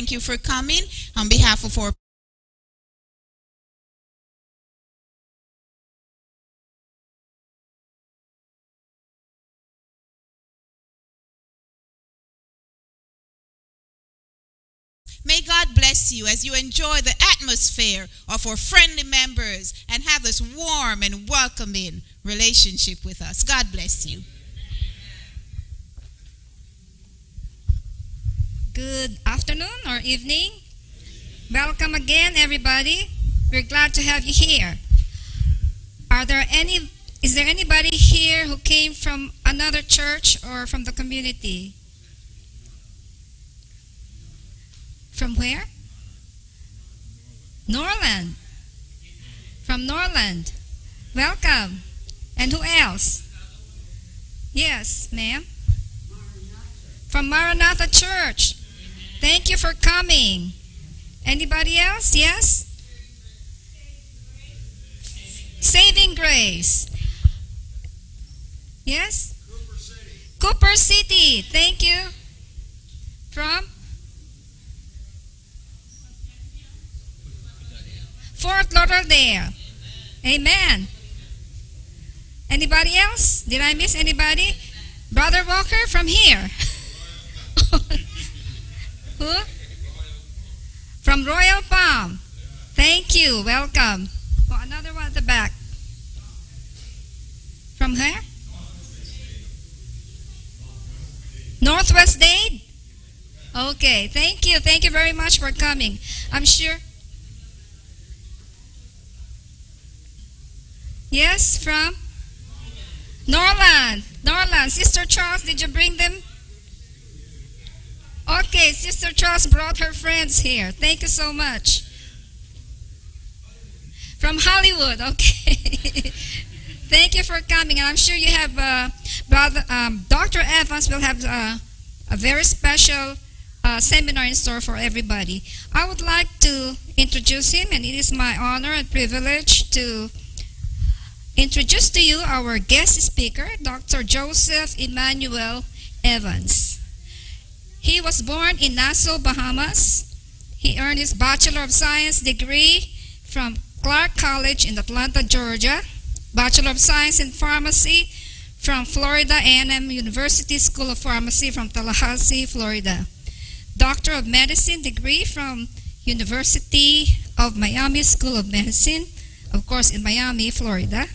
thank you for coming. On behalf of our May God bless you as you enjoy the atmosphere of our friendly members and have this warm and welcoming relationship with us. God bless you. Good afternoon or evening. Welcome again, everybody. We're glad to have you here. Is there anybody here who came from another church or from the community? From where? Norland. From Norland. Welcome. And who else? Yes, ma'am. From Maranatha Church. Thank you for coming. Anybody else? Yes? Saving Grace. Yes? Cooper City. Thank you. From Fort Lauderdale. Amen. Anybody else? Did I miss anybody? Brother Walker from here. Who? From Royal Palm. Thank you. Welcome. Oh, another one at the back. From where? Northwest Dade? Okay. Thank you. Thank you very much for coming. I'm sure. Yes, from Norland. Norland. Sister Charles, did you bring them? Okay, Sister Charles brought her friends here. Thank you so much. From Hollywood. Okay. Thank you for coming. And I'm sure you have, Dr. Evans will have a very special seminar in store for everybody. I would like to introduce him, and it is my honor and privilege to introduce to you our guest speaker, Dr. Joseph Immanuel Evans. He was born in Nassau, Bahamas. He earned his Bachelor of Science degree from Clark College in Atlanta, Georgia. Bachelor of Science in Pharmacy from Florida A&M University School of Pharmacy from Tallahassee, Florida. Doctor of Medicine degree from University of Miami School of Medicine, of course in Miami, Florida.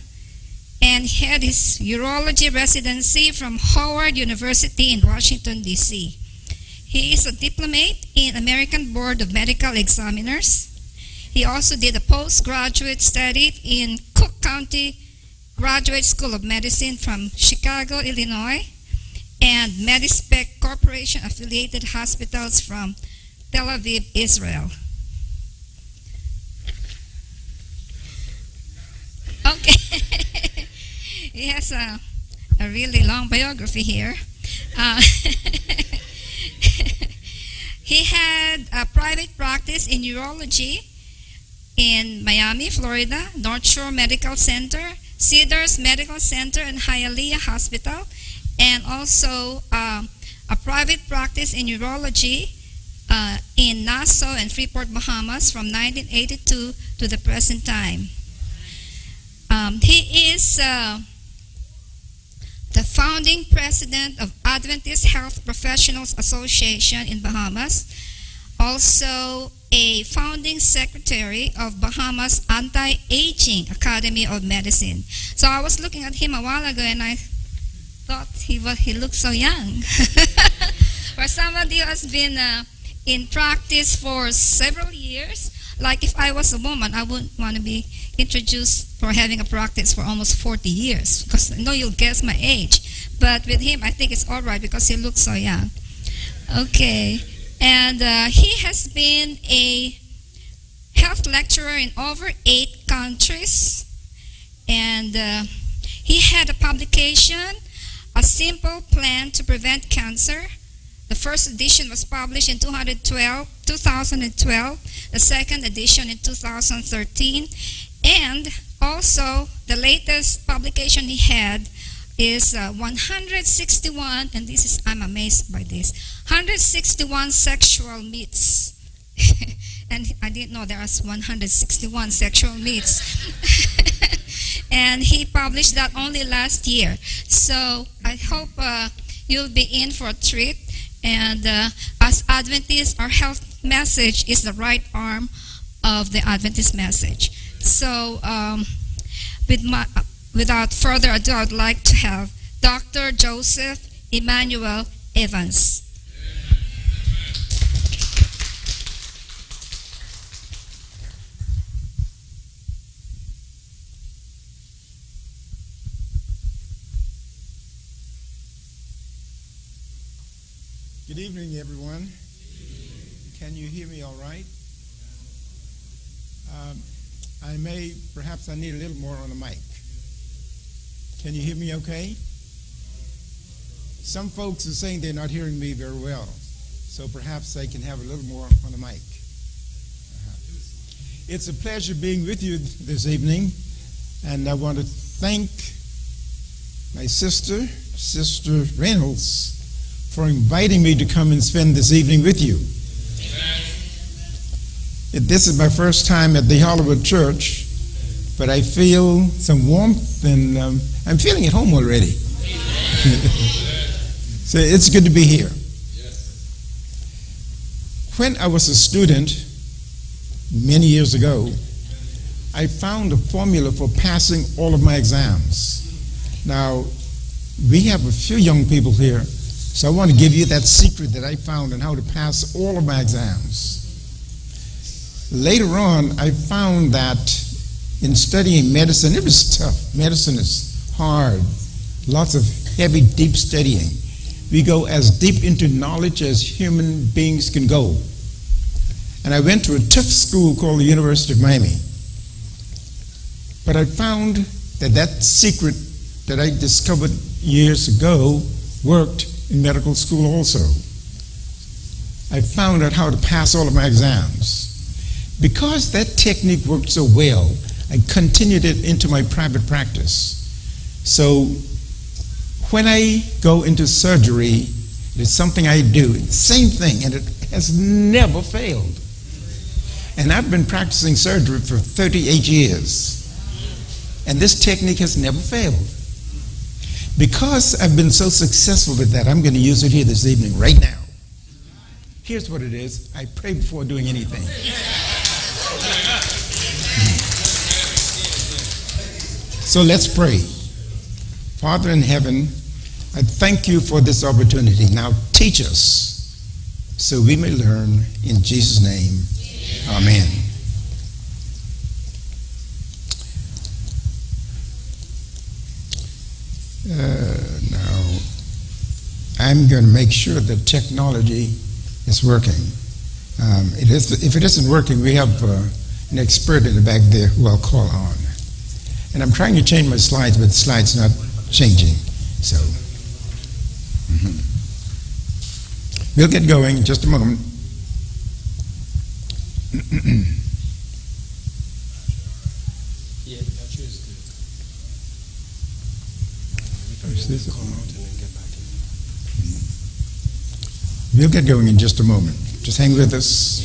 And he had his urology residency from Howard University in Washington, D.C. He is a diplomate in American Board of Medical Examiners. He also did a postgraduate study in Cook County Graduate School of Medicine from Chicago, Illinois, and Medispec Corporation affiliated hospitals from Tel Aviv, Israel. Okay. He has a really long biography here. He had a private practice in urology in Miami, Florida, North Shore Medical Center, Cedars Medical Center, and Hialeah Hospital, and also a private practice in urology in Nassau and Freeport, Bahamas from 1982 to the present time. He is the founding president of Adventist Health Professionals Association in Bahamas, also a founding secretary of Bahamas Anti-Aging Academy of Medicine. So I was looking at him a while ago and I thought he looked so young. For somebody who has been in practice for several years, like if I was a woman, I wouldn't want to be introduced for having a practice for almost 40 years, because I know you'll guess my age. But with him, I think it's all right because he looks so young. Okay. And he has been a health lecturer in over 8 countries. And he had a publication, A Simple Plan to Prevent Cancer. The first edition was published in 2012, the second edition in 2013, and also the latest publication he had is 161, and I'm amazed by this, 161 sexual myths And I didn't know there was 161 sexual needs. And he published that only last year. So I hope you'll be in for a treat. And as Adventists, our health message is the right arm of the Adventist message. So without further ado, I'd like to have Dr. Joseph Immanuel Evans. Good evening, everyone. Can you hear me all right? Perhaps I need a little more on the mic. Can you hear me okay? Some folks are saying they're not hearing me very well, so perhaps I can have a little more on the mic. It's a pleasure being with you this evening, and I want to thank my sister, Sister Reynolds, for inviting me to come and spend this evening with you. This is my first time at the Hollywood Church, but I feel some warmth, and I'm feeling at home already. So it's good to be here. When I was a student many years ago, I found a formula for passing all of my exams. Now, we have a few young people here, so I want to give you that secret that I found on how to pass all of my exams. Later on, I found that in studying medicine, it was tough. Medicine is hard. Lots of heavy, deep studying. We go as deep into knowledge as human beings can go. And I went to a tough school called the University of Miami. But I found that secret that I discovered years ago worked in medical school also. I found out how to pass all of my exams. Because that technique worked so well, I continued it into my private practice. So when I go into surgery, it's something I do, the same thing, and it has never failed. And I've been practicing surgery for 38 years, and this technique has never failed. Because I've been so successful with that, I'm going to use it here this evening, right now. Here's what it is. I pray before doing anything. So let's pray. Father in heaven, I thank you for this opportunity. Now teach us so we may learn. In Jesus' name, amen. Now, I'm going to make sure that technology is working. If it isn't working, we have an expert in the back there who I'll call on. And I'm trying to change my slides, but the slide's not changing. So, we'll get going in just a moment. We'll get going in just a moment. Just hang with us.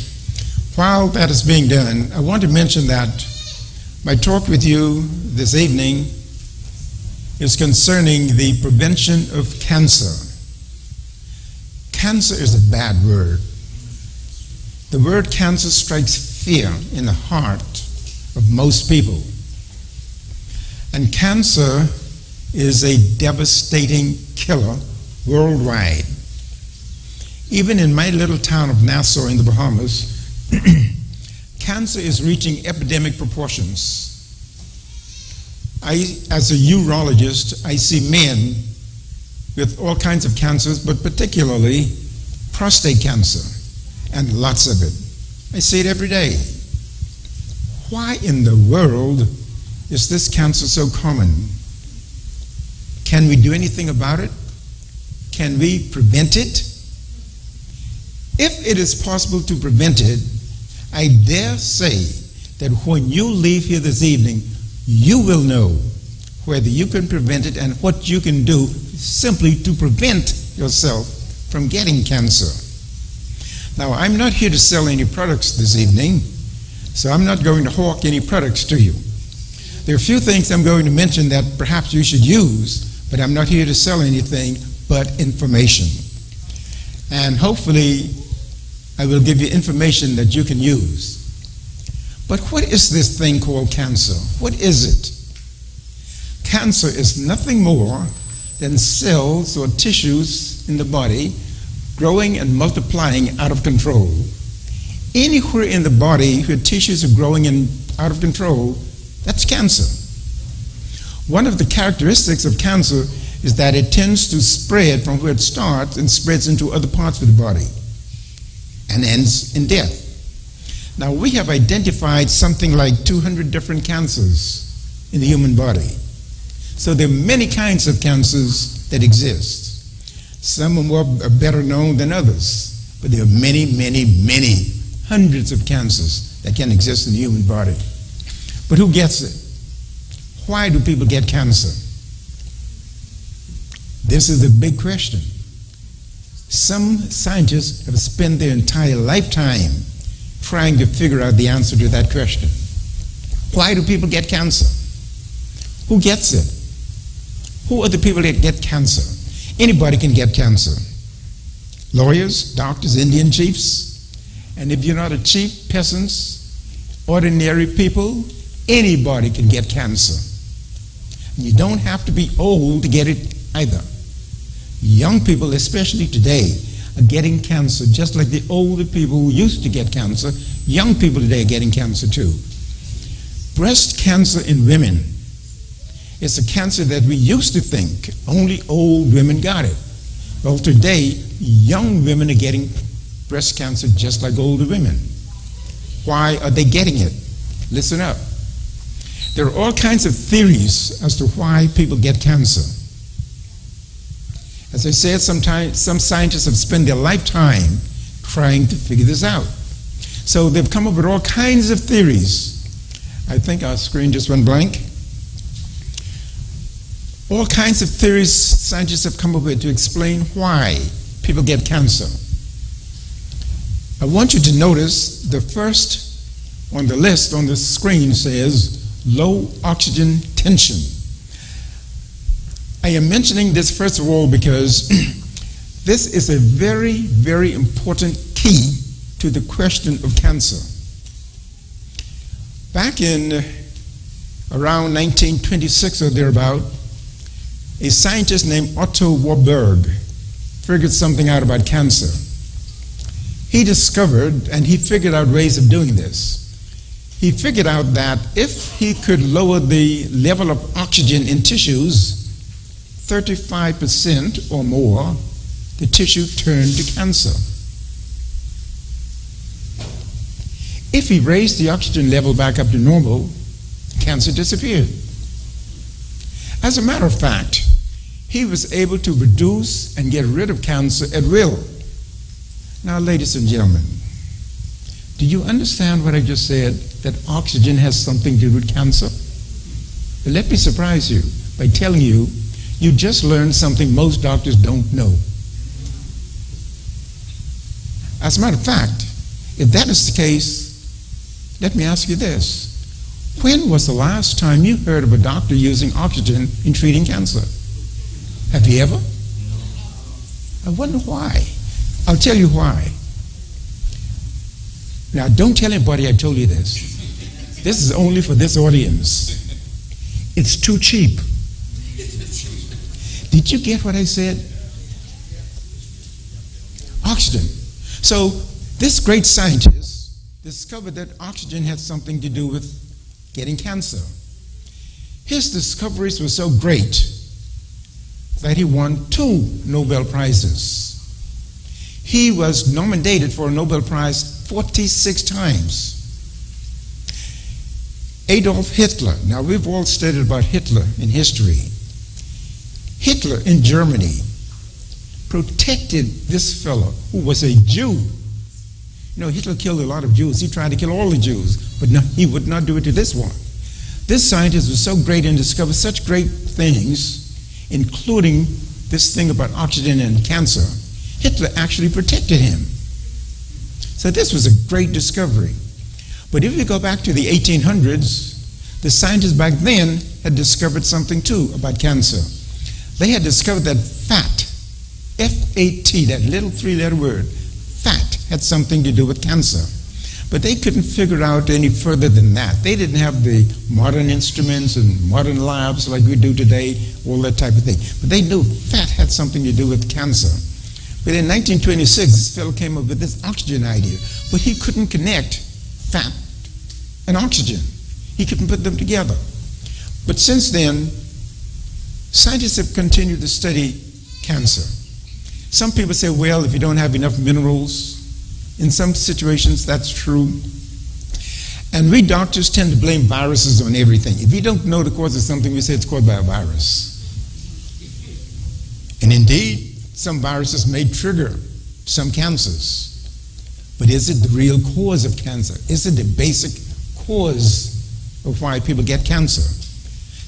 While that is being done, I want to mention that my talk with you this evening is concerning the prevention of cancer. Cancer is a bad word. The word cancer strikes fear in the heart of most people. And cancer is a devastating killer worldwide. Even in my little town of Nassau in the Bahamas, cancer is reaching epidemic proportions. As a urologist, I see men with all kinds of cancers, but particularly prostate cancer, and lots of it. I see it every day. Why in the world is this cancer so common? Can we do anything about it? Can we prevent it? If it is possible to prevent it, I dare say that when you leave here this evening, you will know whether you can prevent it and what you can do simply to prevent yourself from getting cancer. Now, I'm not here to sell any products this evening, so I'm not going to hawk any products to you. There are a few things I'm going to mention that perhaps you should use, but I'm not here to sell anything but information. And hopefully, I will give you information that you can use. But what is this thing called cancer? What is it? Cancer is nothing more than cells or tissues in the body growing and multiplying out of control. Anywhere in the body where tissues are growing and out of control, that's cancer. One of the characteristics of cancer is that it tends to spread from where it starts and spreads into other parts of the body and ends in death. Now, we have identified something like 200 different cancers in the human body. So there are many kinds of cancers that exist. Some are better known than others, but there are many, many, many hundreds of cancers that can exist in the human body. But who gets it? Why do people get cancer? This is the big question. Some scientists have spent their entire lifetime trying to figure out the answer to that question. Why do people get cancer? Who gets it? Who are the people that get cancer? Anybody can get cancer. Lawyers, doctors, Indian chiefs. And if you're not a chief, peasants, ordinary people, anybody can get cancer. And you don't have to be old to get it either. Young people, especially today, are getting cancer just like the older people who used to get cancer. Young people today are getting cancer too. Breast cancer in women is a cancer that we used to think only old women got it. Well, today, young women are getting breast cancer just like older women. Why are they getting it? Listen up. There are all kinds of theories as to why people get cancer. As I said, some scientists have spent their lifetime trying to figure this out. So they've come up with all kinds of theories. I think our screen just went blank. All kinds of theories scientists have come up with to explain why people get cancer. I want you to notice the first on the list on the screen says low oxygen tension. I am mentioning this first of all because this is a very, very important key to the question of cancer. Back in around 1926 or thereabout, a scientist named Otto Warburg figured something out about cancer. He discovered, and he figured out ways of doing this. He figured out that if he could lower the level of oxygen in tissues 35% or more, the tissue turned to cancer. If he raised the oxygen level back up to normal, cancer disappeared. As a matter of fact, he was able to reduce and get rid of cancer at will. Now, ladies and gentlemen, do you understand what I just said, that oxygen has something to do with cancer? But let me surprise you by telling you, you just learned something most doctors don't know. As a matter of fact, if that is the case, let me ask you this. When was the last time you heard of a doctor using oxygen in treating cancer? Have you ever? I wonder why. I'll tell you why. Now, don't tell anybody I told you this. This is only for this audience. It's too cheap. Did you get what I said? Oxygen. So, this great scientist discovered that oxygen had something to do with getting cancer. His discoveries were so great that he won 2 Nobel Prizes. He was nominated for a Nobel Prize 46 times. Adolf Hitler. Now, we've all studied about Hitler in history. Hitler in Germany protected this fellow who was a Jew. You know, Hitler killed a lot of Jews. He tried to kill all the Jews, but no, he would not do it to this one. This scientist was so great and discovered such great things, including this thing about oxygen and cancer. Hitler actually protected him. So this was a great discovery. But if you go back to the 1800s, the scientists back then had discovered something too about cancer. They had discovered that fat, F-A-T, that little three-letter word, fat had something to do with cancer. But they couldn't figure out any further than that. They didn't have the modern instruments and modern labs like we do today, all that type of thing. But they knew fat had something to do with cancer. But in 1926, this fellow came up with this oxygen idea. But he couldn't connect fat and oxygen. He couldn't put them together. But since then, scientists have continued to study cancer. Some people say, well, if you don't have enough minerals, in some situations that's true. And we doctors tend to blame viruses on everything. If we don't know the cause of something, we say it's caused by a virus. And indeed, some viruses may trigger some cancers. But is it the real cause of cancer? Is it the basic cause of why people get cancer?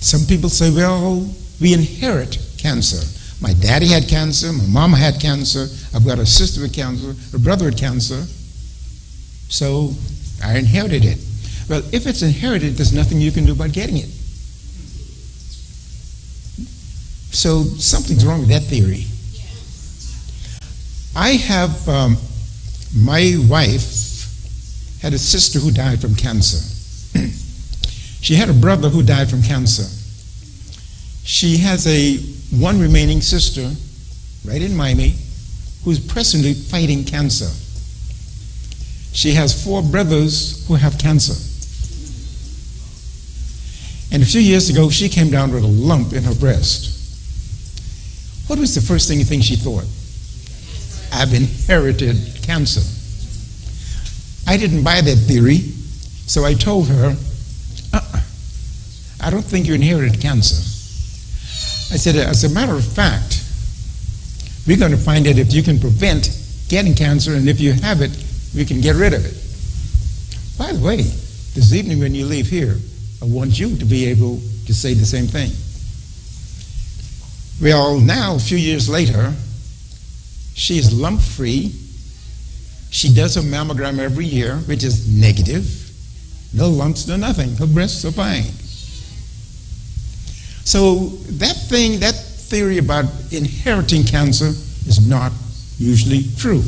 Some people say, well, we inherit cancer. My daddy had cancer, my mama had cancer, I've got a sister with cancer, a brother with cancer, so I inherited it. Well, if it's inherited, there's nothing you can do about getting it. So something's wrong with that theory. I have, my wife had a sister who died from cancer. She had a brother who died from cancer. She has one remaining sister right in Miami who's presently fighting cancer. She has 4 brothers who have cancer. And a few years ago, she came down with a lump in her breast. What was the first thing you think she thought? I've inherited cancer. I didn't buy that theory, so I told her, I don't think you inherited cancer. I said, as a matter of fact, we're going to find out if you can prevent getting cancer, and if you have it, we can get rid of it. By the way, this evening when you leave here, I want you to be able to say the same thing. Well, now, a few years later, she is lump-free. She does her mammogram every year, which is negative. No lumps, no nothing. Her breasts are fine. So that theory about inheriting cancer is not usually true.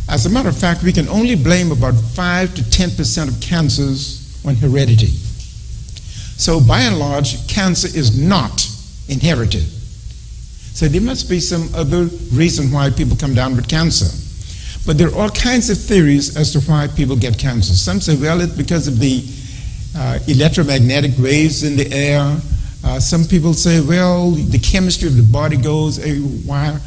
As a matter of fact, we can only blame about 5 to 10% of cancers on heredity. So by and large, cancer is not inherited. So there must be some other reason why people come down with cancer. But there are all kinds of theories as to why people get cancer. Some say, well, it's because of the electromagnetic waves in the air. Some people say, well, the chemistry of the body goes haywire.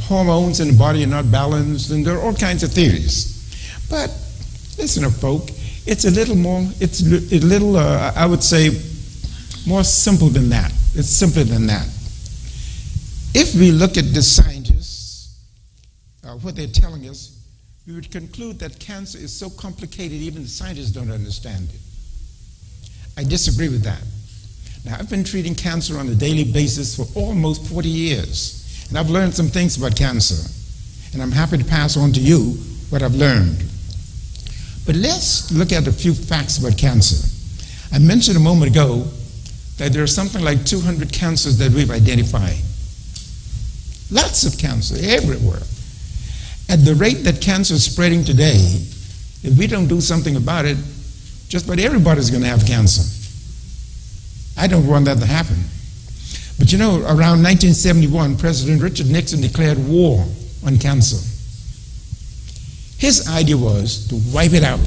Hormones in the body are not balanced, and there are all kinds of theories. But listen, folk, it's a little more, I would say, more simple than that. It's simpler than that. If we look at the scientists, what they're telling us, we would conclude that cancer is so complicated even the scientists don't understand it. I disagree with that. Now, I've been treating cancer on a daily basis for almost 40 years, and I've learned some things about cancer, and I'm happy to pass on to you what I've learned. But let's look at a few facts about cancer. I mentioned a moment ago that there are something like 200 cancers that we've identified. Lots of cancer everywhere. At the rate that cancer is spreading today, if we don't do something about it, just about everybody's going to have cancer. I don't want that to happen. But you know, around 1971, President Richard Nixon declared war on cancer. His idea was to wipe it out,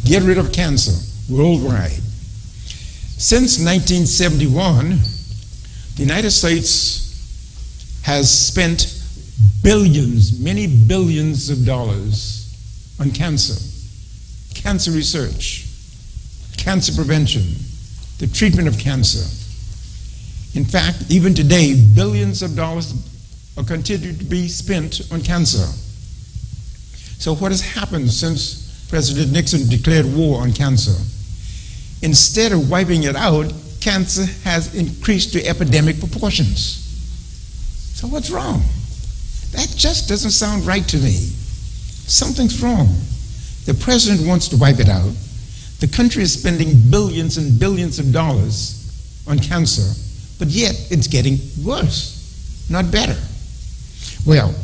get rid of cancer worldwide. Since 1971, the United States has spent billions, many billions of dollars on cancer research, cancer prevention, the treatment of cancer. In fact, even today, billions of dollars are continuing to be spent on cancer. So what has happened since President Nixon declared war on cancer? Instead of wiping it out, cancer has increased to epidemic proportions. So what's wrong? That just doesn't sound right to me. Something's wrong. The president wants to wipe it out. The country is spending billions and billions of dollars on cancer, but yet it's getting worse, not better. Well,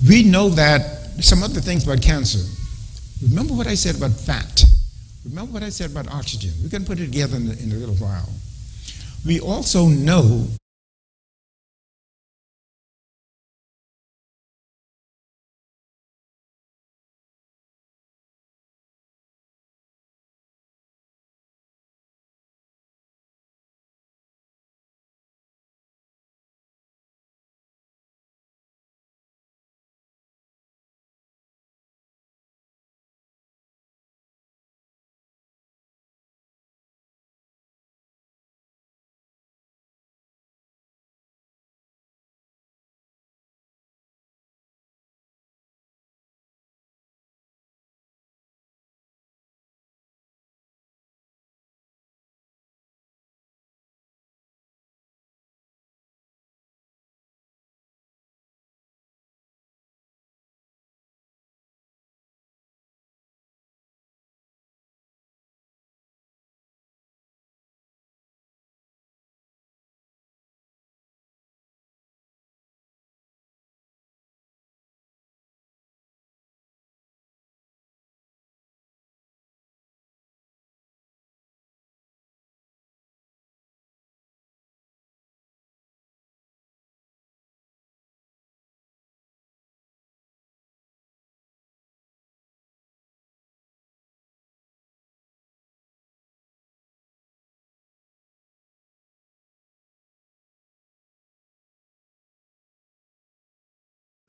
we know that some other things about cancer. Remember what I said about fat. Remember what I said about oxygen. We're going to put it together in a little while. We also know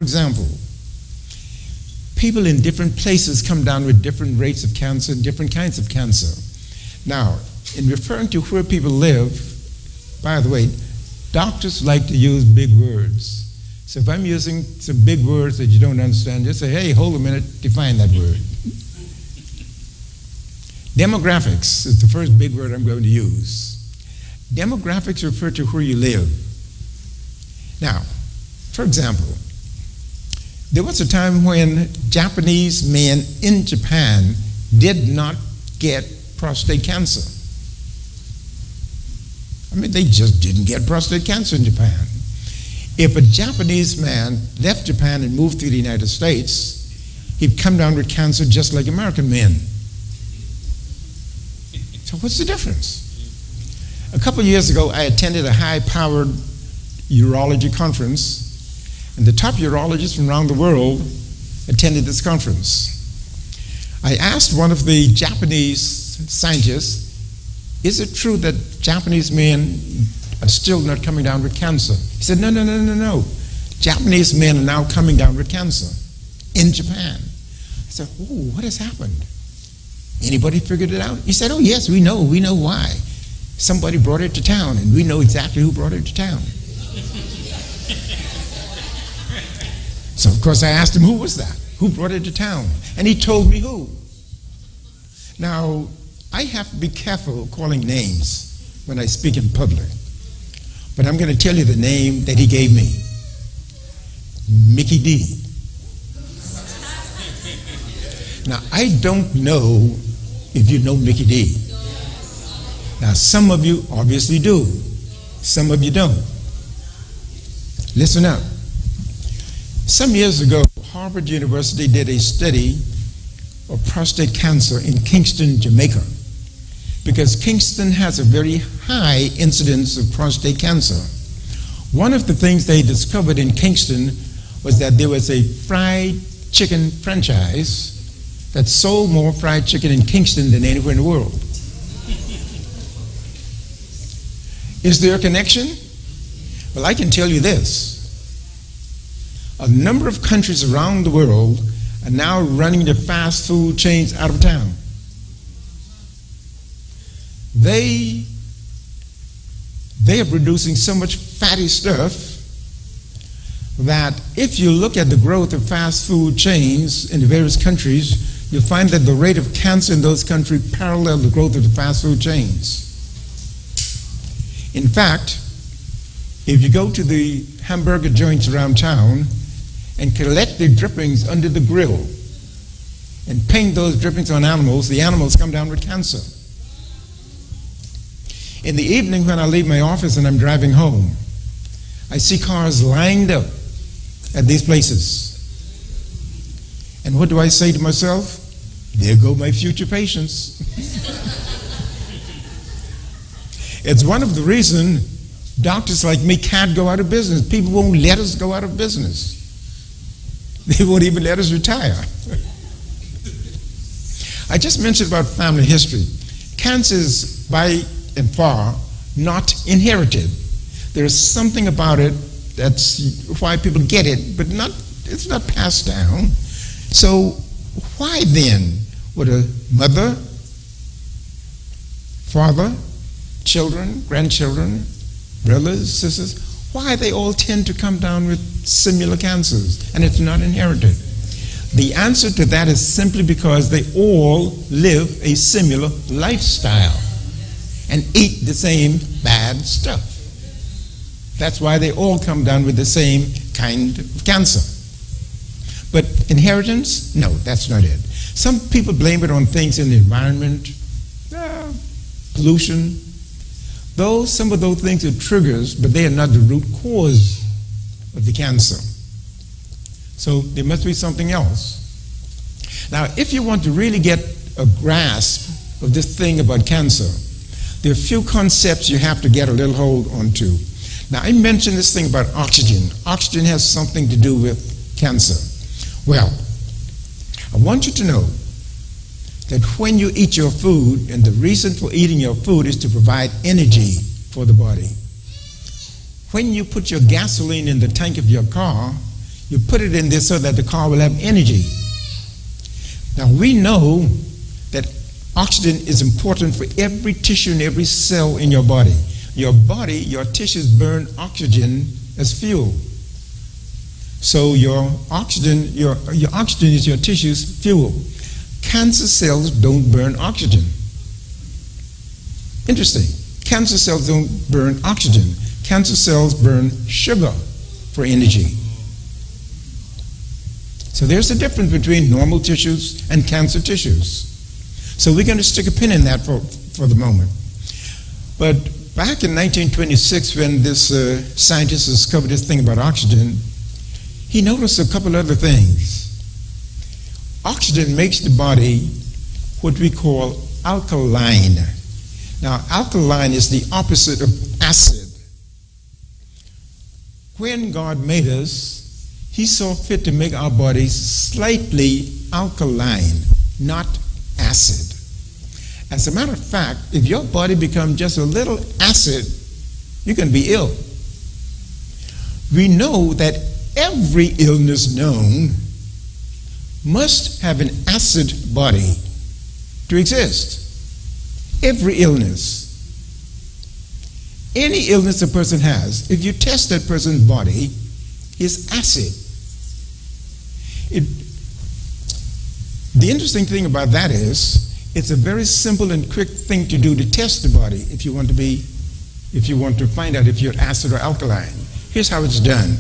for example, people in different places come down with different rates of cancer and different kinds of cancer. Now, in referring to where people live, by the way, doctors like to use big words. So if I'm using some big words that you don't understand, just say, hey, hold a minute, define that word. Demographics is the first big word I'm going to use. Demographics refer to where you live. Now, for example, there was a time when Japanese men in Japan did not get prostate cancer. I mean, they just didn't get prostate cancer in Japan. If a Japanese man left Japan and moved to the United States, he'd come down with cancer just like American men. So what's the difference? A couple of years ago, I attended a high-powered urology conference, and the top urologists from around the world attended this conference. I asked one of the Japanese scientists, is it true that Japanese men are still not coming down with cancer? He said, no. Japanese men are now coming down with cancer in Japan. I said, oh, what has happened? Anybody figured it out? He said, oh yes, we know why. Somebody brought it to town, and we know exactly who brought it to town. So, of course, I asked him, who was that? Who brought it to town? And he told me who. Now, I have to be careful calling names when I speak in public. But I'm going to tell you the name that he gave me. Mickey D. Now, I don't know if you know Mickey D. Now, some of you obviously do. Some of you don't. Listen up. Some years ago, Harvard University did a study of prostate cancer in Kingston, Jamaica, because Kingston has a very high incidence of prostate cancer. One of the things they discovered in Kingston was that there was a fried chicken franchise that sold more fried chicken in Kingston than anywhere in the world. Is there a connection? Well, I can tell you this. A number of countries around the world are now running the fast food chains out of town. They are producing so much fatty stuff that if you look at the growth of fast food chains in the various countries, you'll find that the rate of cancer in those countries parallels the growth of the fast food chains. In fact, if you go to the hamburger joints around town and collect the drippings under the grill and paint those drippings on animals, the animals come down with cancer. In the evening when I leave my office and I'm driving home, I see cars lined up at these places. And what do I say to myself? There go my future patients. It's one of the reasons doctors like me can't go out of business. People won't let us go out of business. They won't even let us retire. I just mentioned about family history. Cancer is by and far not inherited. There's something about it that's why people get it, but it's not passed down. So why then would a mother, father, children, grandchildren, brothers, sisters, why they all tend to come down with similar cancers and it's not inherited? The answer to that is simply because they all live a similar lifestyle and eat the same bad stuff. That's why they all come down with the same kind of cancer. But inheritance? No, that's not it. Some people blame it on things in the environment, pollution. Some of those things are triggers, but they are not the root cause of the cancer. So there must be something else. Now, if you want to really get a grasp of this thing about cancer, there are a few concepts you have to get a little hold onto. Now, I mentioned this thing about oxygen. Oxygen has something to do with cancer. Well, I want you to know that when you eat your food, and the reason for eating your food is to provide energy for the body. When you put your gasoline in the tank of your car, you put it in there so that the car will have energy. Now, we know that oxygen is important for every tissue and every cell in your body. Your body, your tissues burn oxygen as fuel. So your oxygen is your tissue's fuel. Cancer cells don't burn oxygen. Interesting. Cancer cells don't burn oxygen. Cancer cells burn sugar for energy. So there's a difference between normal tissues and cancer tissues. So we're going to stick a pin in that for the moment. But back in 1926, when this scientist discovered this thing about oxygen, he noticed a couple other things. Oxygen makes the body what we call alkaline. Now, alkaline is the opposite of acid. When God made us, He saw fit to make our bodies slightly alkaline, not acid. As a matter of fact, if your body becomes just a little acid, you can be ill. We know that every illness known must have an acid body to exist. Every illness. Any illness a person has, if you test that person's body, is acid. The interesting thing about that is, it's a very simple and quick thing to do to test the body if you want to find out if you're acid or alkaline. Here's how it's done.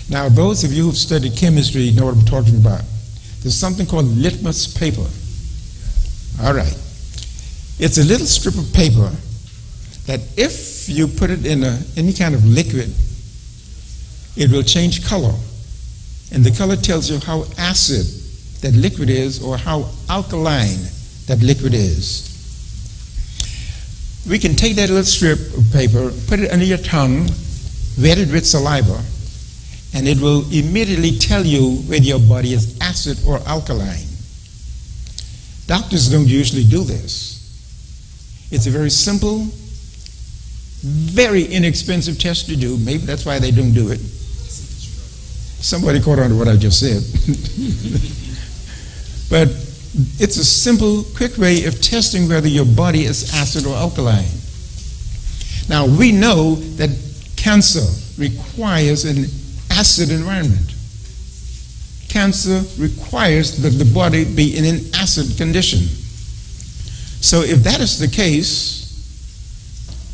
Now, those of you who've studied chemistry know what I'm talking about. There's something called litmus paper. All right. It's a little strip of paper that if you put it in any kind of liquid, it will change color. And the color tells you how acid that liquid is or how alkaline that liquid is. We can take that little strip of paper, put it under your tongue, wet it with saliva, and it will immediately tell you whether your body is acid or alkaline. Doctors don't usually do this. It's a very simple, very inexpensive test to do. Maybe that's why they don't do it. Somebody caught on to what I just said. But it's a simple, quick way of testing whether your body is acid or alkaline. Now, we know that cancer requires an acid environment. Cancer requires that the body be in an acid condition. So if that is the case,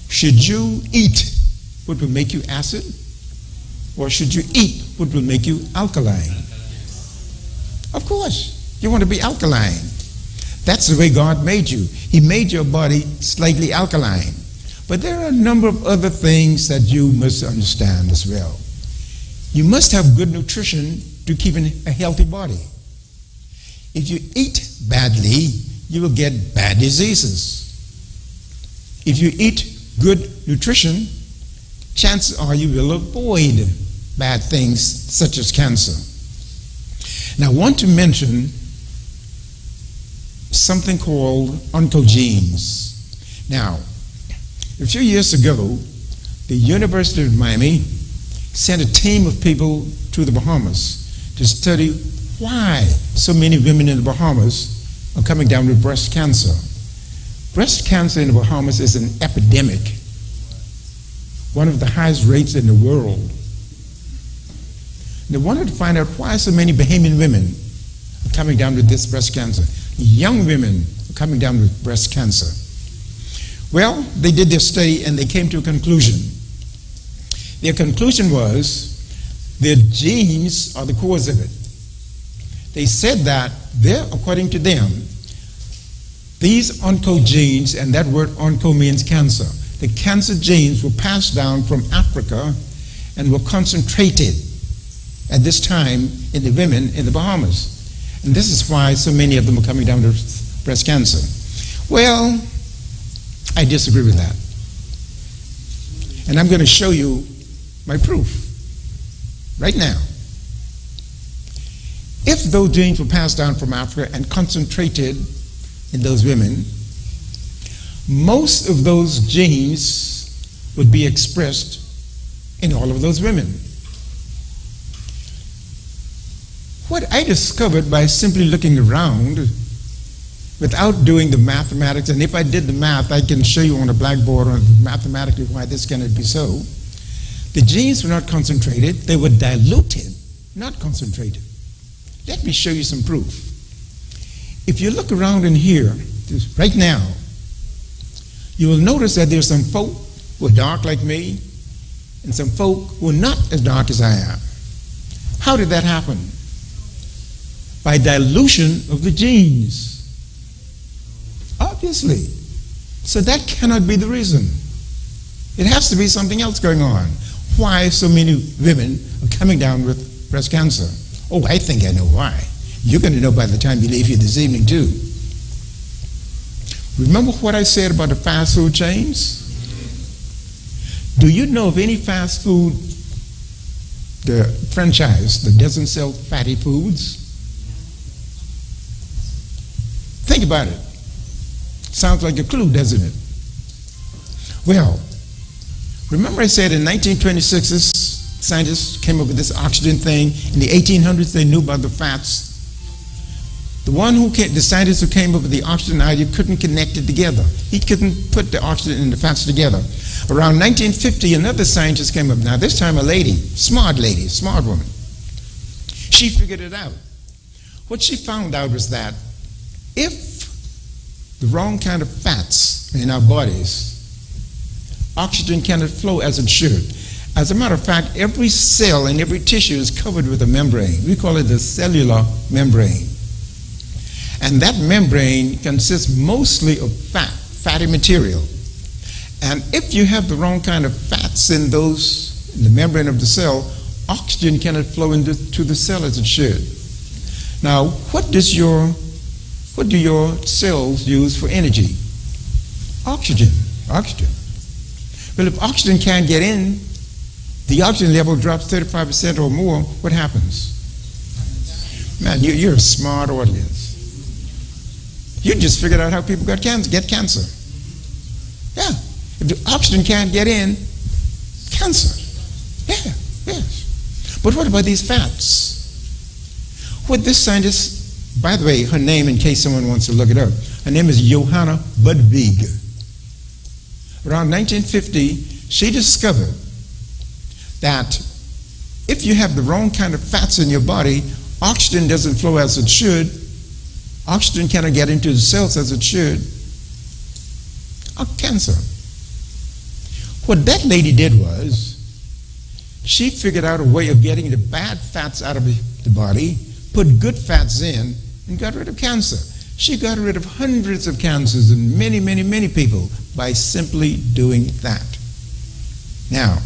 should you eat what will make you acid? or should you eat what will make you alkaline? Of course, you want to be alkaline. That's the way God made you. He made your body slightly alkaline. But there are a number of other things that you must understand as well. You must have good nutrition to keep a healthy body. If you eat badly, you will get bad diseases. If you eat good nutrition, chances are you will avoid bad things such as cancer. Now, I want to mention something called oncogenes. Now, a few years ago, the University of Miami sent a team of people to the Bahamas to study why so many women in the Bahamas are coming down with breast cancer. Breast cancer in the Bahamas is an epidemic, one of the highest rates in the world. They wanted to find out why so many Bahamian women are coming down with this breast cancer. Young women are coming down with breast cancer. Well, they did their study and they came to a conclusion. Their conclusion was their genes are the cause of it. They said that according to them, these oncogenes, and that word onco means cancer, the cancer genes were passed down from Africa and were concentrated at this time in the women in the Bahamas. And this is why so many of them are coming down with breast cancer. Well, I disagree with that. And I'm going to show you my proof right now. If those genes were passed down from Africa and concentrated in those women, most of those genes would be expressed in all of those women. What I discovered by simply looking around without doing the mathematics, and if I did the math, I can show you on a blackboard mathematically why this cannot be so. The genes were not concentrated, they were diluted, not concentrated. Let me show you some proof. If you look around in here, right now, you will notice that there's some folk who are dark like me, and some folk who are not as dark as I am. How did that happen? By dilution of the genes. Obviously. So that cannot be the reason. It has to be something else going on. Why so many women are coming down with breast cancer? Oh, I think I know why. You're going to know by the time you leave here this evening, too. Remember what I said about the fast food chains? Do you know of any fast food, the franchise that doesn't sell fatty foods? Think about it. Sounds like a clue, doesn't it? Well, remember I said in 1926, scientists came up with this oxygen thing. In the 1800s, they knew about the fats. The scientist who came up with the oxygen idea couldn't connect it together. He couldn't put the oxygen and the fats together. Around 1950, another scientist came up. Now, this time a lady, smart woman. She figured it out. What she found out was that if the wrong kind of fats in our bodies, oxygen cannot flow as it should. As a matter of fact, every cell and every tissue is covered with a membrane. We call it the cellular membrane. And that membrane consists mostly of fatty material. And if you have the wrong kind of fats in the membrane of the cell, oxygen cannot flow into the cell as it should. Now, what do your cells use for energy? Oxygen. Well, if oxygen can't get in, the oxygen level drops 35% or more, what happens? Man, you're a smart audience. You just figured out how people get cancer. Yeah. If the oxygen can't get in, cancer. Yeah, yes. But what about these fats? What this scientist, by the way, her name, in case someone wants to look it up, her name is Johanna Budwig. Around 1950, she discovered that if you have the wrong kind of fats in your body, oxygen doesn't flow as it should, oxygen cannot get into the cells as it should, cancer. What that lady did was, She figured out a way of getting the bad fats out of the body, put good fats in, and got rid of cancer. She got rid of hundreds of cancers in many, many, many people by simply doing that. Now,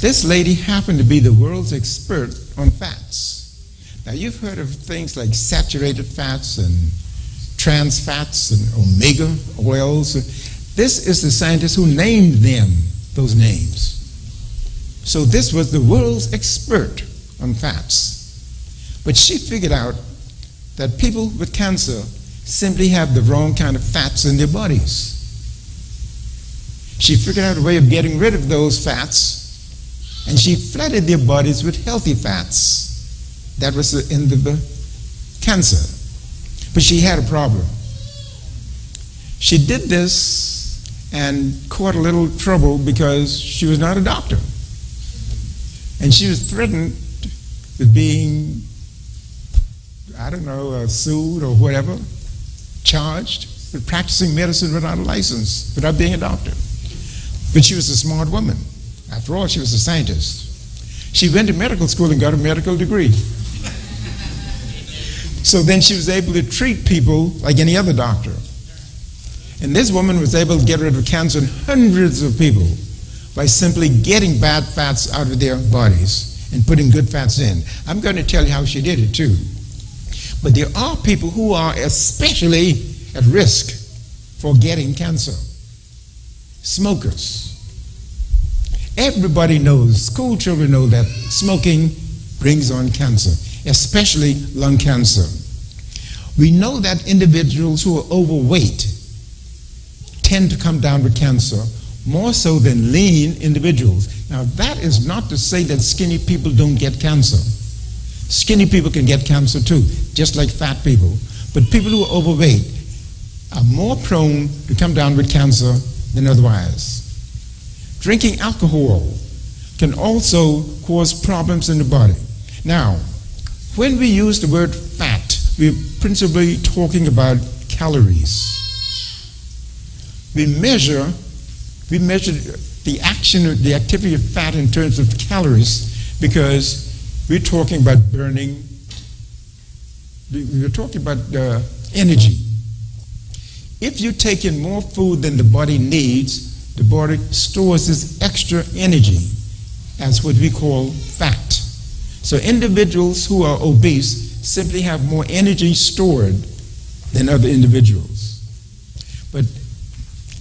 this lady happened to be the world's expert on fats. Now, you've heard of things like saturated fats and trans fats and omega oils. This is the scientist who named them those names. So this was the world's expert on fats. But she figured out that people with cancer simply have the wrong kind of fats in their bodies. She figured out a way of getting rid of those fats, and she flooded their bodies with healthy fats. That was the end of the cancer. But she had a problem. She did this and caught a little trouble because she was not a doctor. And she was threatened with being, I don't know, sued or whatever, charged with practicing medicine without a license, without being a doctor. But she was a smart woman. After all, she was a scientist. She went to medical school and got a medical degree. So then she was able to treat people like any other doctor. And this woman was able to get rid of cancer in hundreds of people by simply getting bad fats out of their bodies and putting good fats in. I'm going to tell you how she did it too. But there are people who are especially at risk for getting cancer. Smokers. Everybody knows, school children know that smoking brings on cancer, especially lung cancer. We know that individuals who are overweight tend to come down with cancer more so than lean individuals. Now, that is not to say that skinny people don't get cancer. Skinny people can get cancer too, just like fat people. But people who are overweight are more prone to come down with cancer than otherwise. Drinking alcohol can also cause problems in the body. Now, when we use the word fat, we're principally talking about calories. We measure the action, the activity of fat in terms of calories because we're talking about burning, we're talking about energy. If you take in more food than the body needs, the body stores this extra energy as what we call fat. So individuals who are obese simply have more energy stored than other individuals. But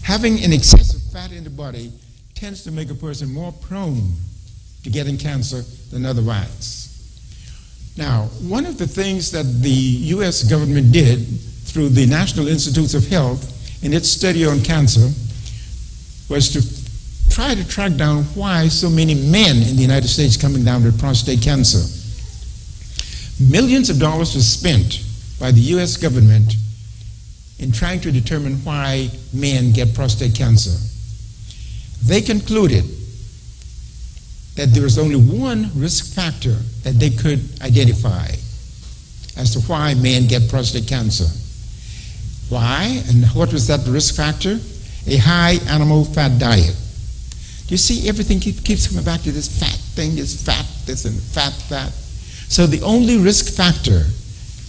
having an excess of fat in the body tends to make a person more prone to getting cancer than otherwise. Now, one of the things that the U.S. government did through the National Institutes of Health in its study on cancer was to try to track down why so many men in the United States coming down with prostate cancer. Millions of dollars were spent by the U.S. government in trying to determine why men get prostate cancer. They concluded that there was only one risk factor that they could identify as to why men get prostate cancer. Why? And what was that risk factor? A high animal fat diet. You see, everything keeps coming back to this fat thing, this fat, this and fat. So the only risk factor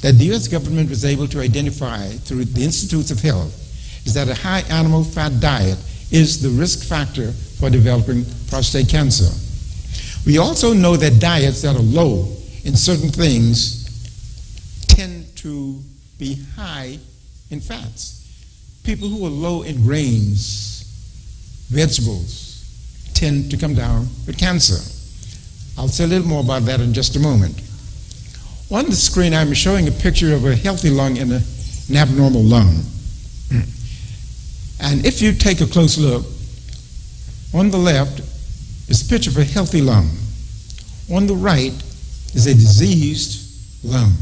that the U.S. government was able to identify through the Institutes of Health is that a high animal fat diet is the risk factor for developing prostate cancer. We also know that diets that are low in certain things tend to be high in fats. People who are low in grains, vegetables, tend to come down with cancer. I'll say a little more about that in just a moment. On the screen, I'm showing a picture of a healthy lung and an abnormal lung. And if you take a close look, on the left is a picture of a healthy lung. On the right is a diseased lung,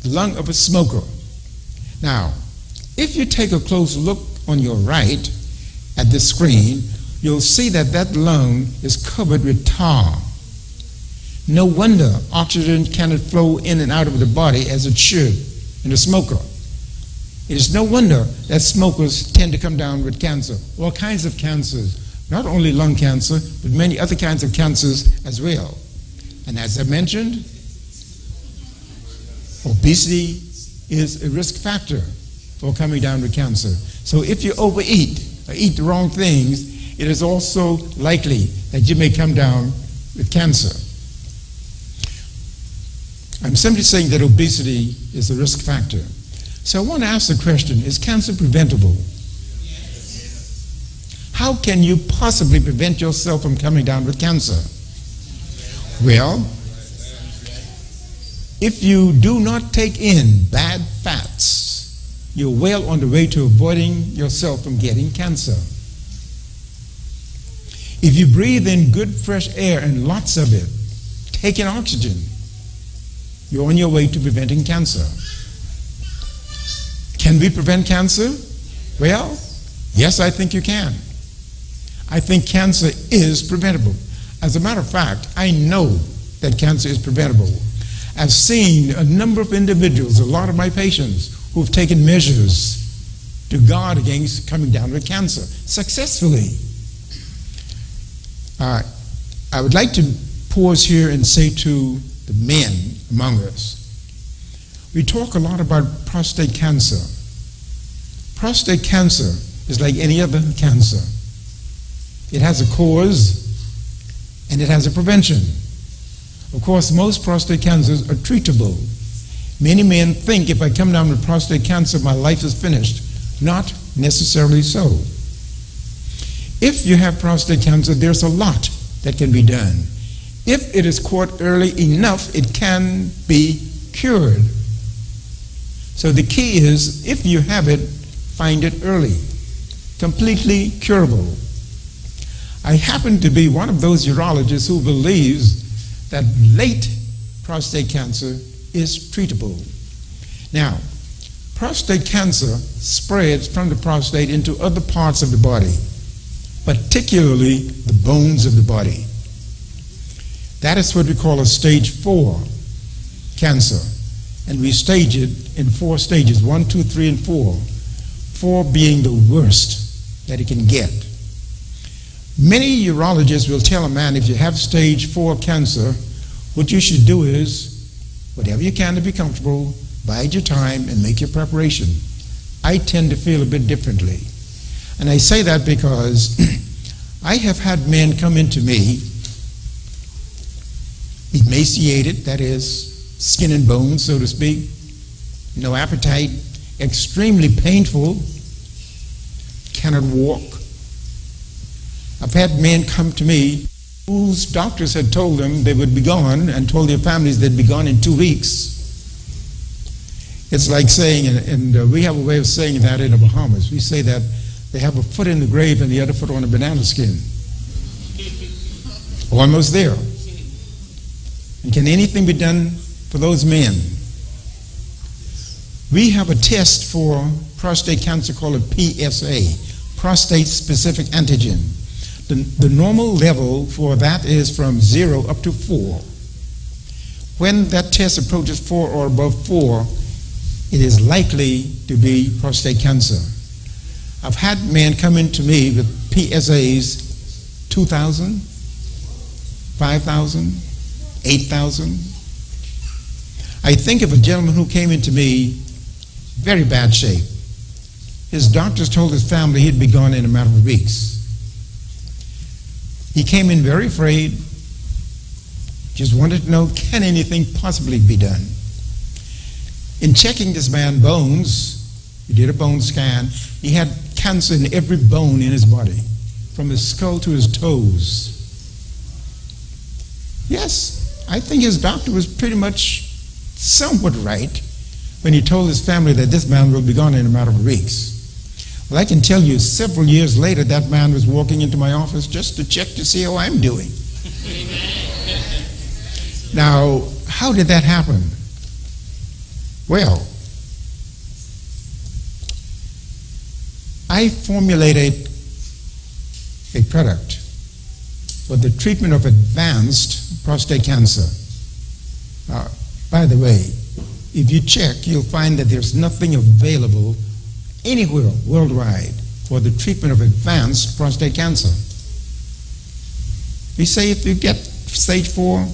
the lung of a smoker. Now, if you take a close look on your right at the screen, you'll see that that lung is covered with tar. No wonder oxygen cannot flow in and out of the body as it should in a smoker. It is no wonder that smokers tend to come down with cancer, all kinds of cancers, not only lung cancer, but many other kinds of cancers as well. And as I mentioned, obesity is a risk factor for coming down with cancer. So if you overeat or eat the wrong things, it is also likely that you may come down with cancer. I'm simply saying that obesity is a risk factor. So I want to ask the question, is cancer preventable? How can you possibly prevent yourself from coming down with cancer? Well, if you do not take in bad fats, you're well on the way to avoiding yourself from getting cancer. If you breathe in good fresh air and lots of it, take in oxygen, you're on your way to preventing cancer. Can we prevent cancer? Well, yes, I think you can. I think cancer is preventable. As a matter of fact, I know that cancer is preventable. I've seen a number of individuals, a lot of my patients, who've taken measures to guard against coming down with cancer successfully. I would like to pause here and say to the men among us, we talk a lot about prostate cancer. Prostate cancer is like any other cancer. It has a cause and it has a prevention. Of course, most prostate cancers are treatable. Many men think if I come down with prostate cancer, my life is finished. Not necessarily so. If you have prostate cancer, there's a lot that can be done. If it is caught early enough, it can be cured. So the key is, if you have it, find it early. Completely curable. I happen to be one of those urologists who believes that late prostate cancer is treatable. Now, prostate cancer spreads from the prostate into other parts of the body, particularly the bones of the body. That is what we call a stage 4 cancer. And we stage it in 4 stages, 1, 2, 3, and 4. 4 being the worst that it can get. Many urologists will tell a man, if you have stage 4 cancer, what you should do is, whatever you can to be comfortable, bide your time and make your preparation. I tend to feel a bit differently. And I say that because I have had men come into me emaciated, that is, skin and bones, so to speak, no appetite, extremely painful, cannot walk. I've had men come to me whose doctors had told them they would be gone and told their families they'd be gone in 2 weeks. It's like saying, and we have a way of saying that in the Bahamas, we say that they have a foot in the grave and the other foot on a banana skin. Almost there. And can anything be done for those men? We have a test for prostate cancer called a PSA, prostate-specific antigen. The normal level for that is from 0 up to 4. When that test approaches 4 or above 4, it is likely to be prostate cancer. I've had men come into me with PSAs 2,000, 5,000, 8,000. I think of a gentleman who came into me very bad shape. His doctors told his family he'd be gone in a matter of weeks. He came in very afraid, just wanted to know, can anything possibly be done? In checking this man's bones, he did a bone scan, he had cancer in every bone in his body, from his skull to his toes. Yes, I think his doctor was pretty much somewhat right when he told his family that this man will be gone in a matter of weeks. Well, I can tell you, several years later, that man was walking into my office just to check to see how I'm doing. Now, how did that happen? Well, I formulated a product for the treatment of advanced prostate cancer. By the way, if you check, you'll find that there's nothing available anywhere worldwide for the treatment of advanced prostate cancer. We say if you get stage 4,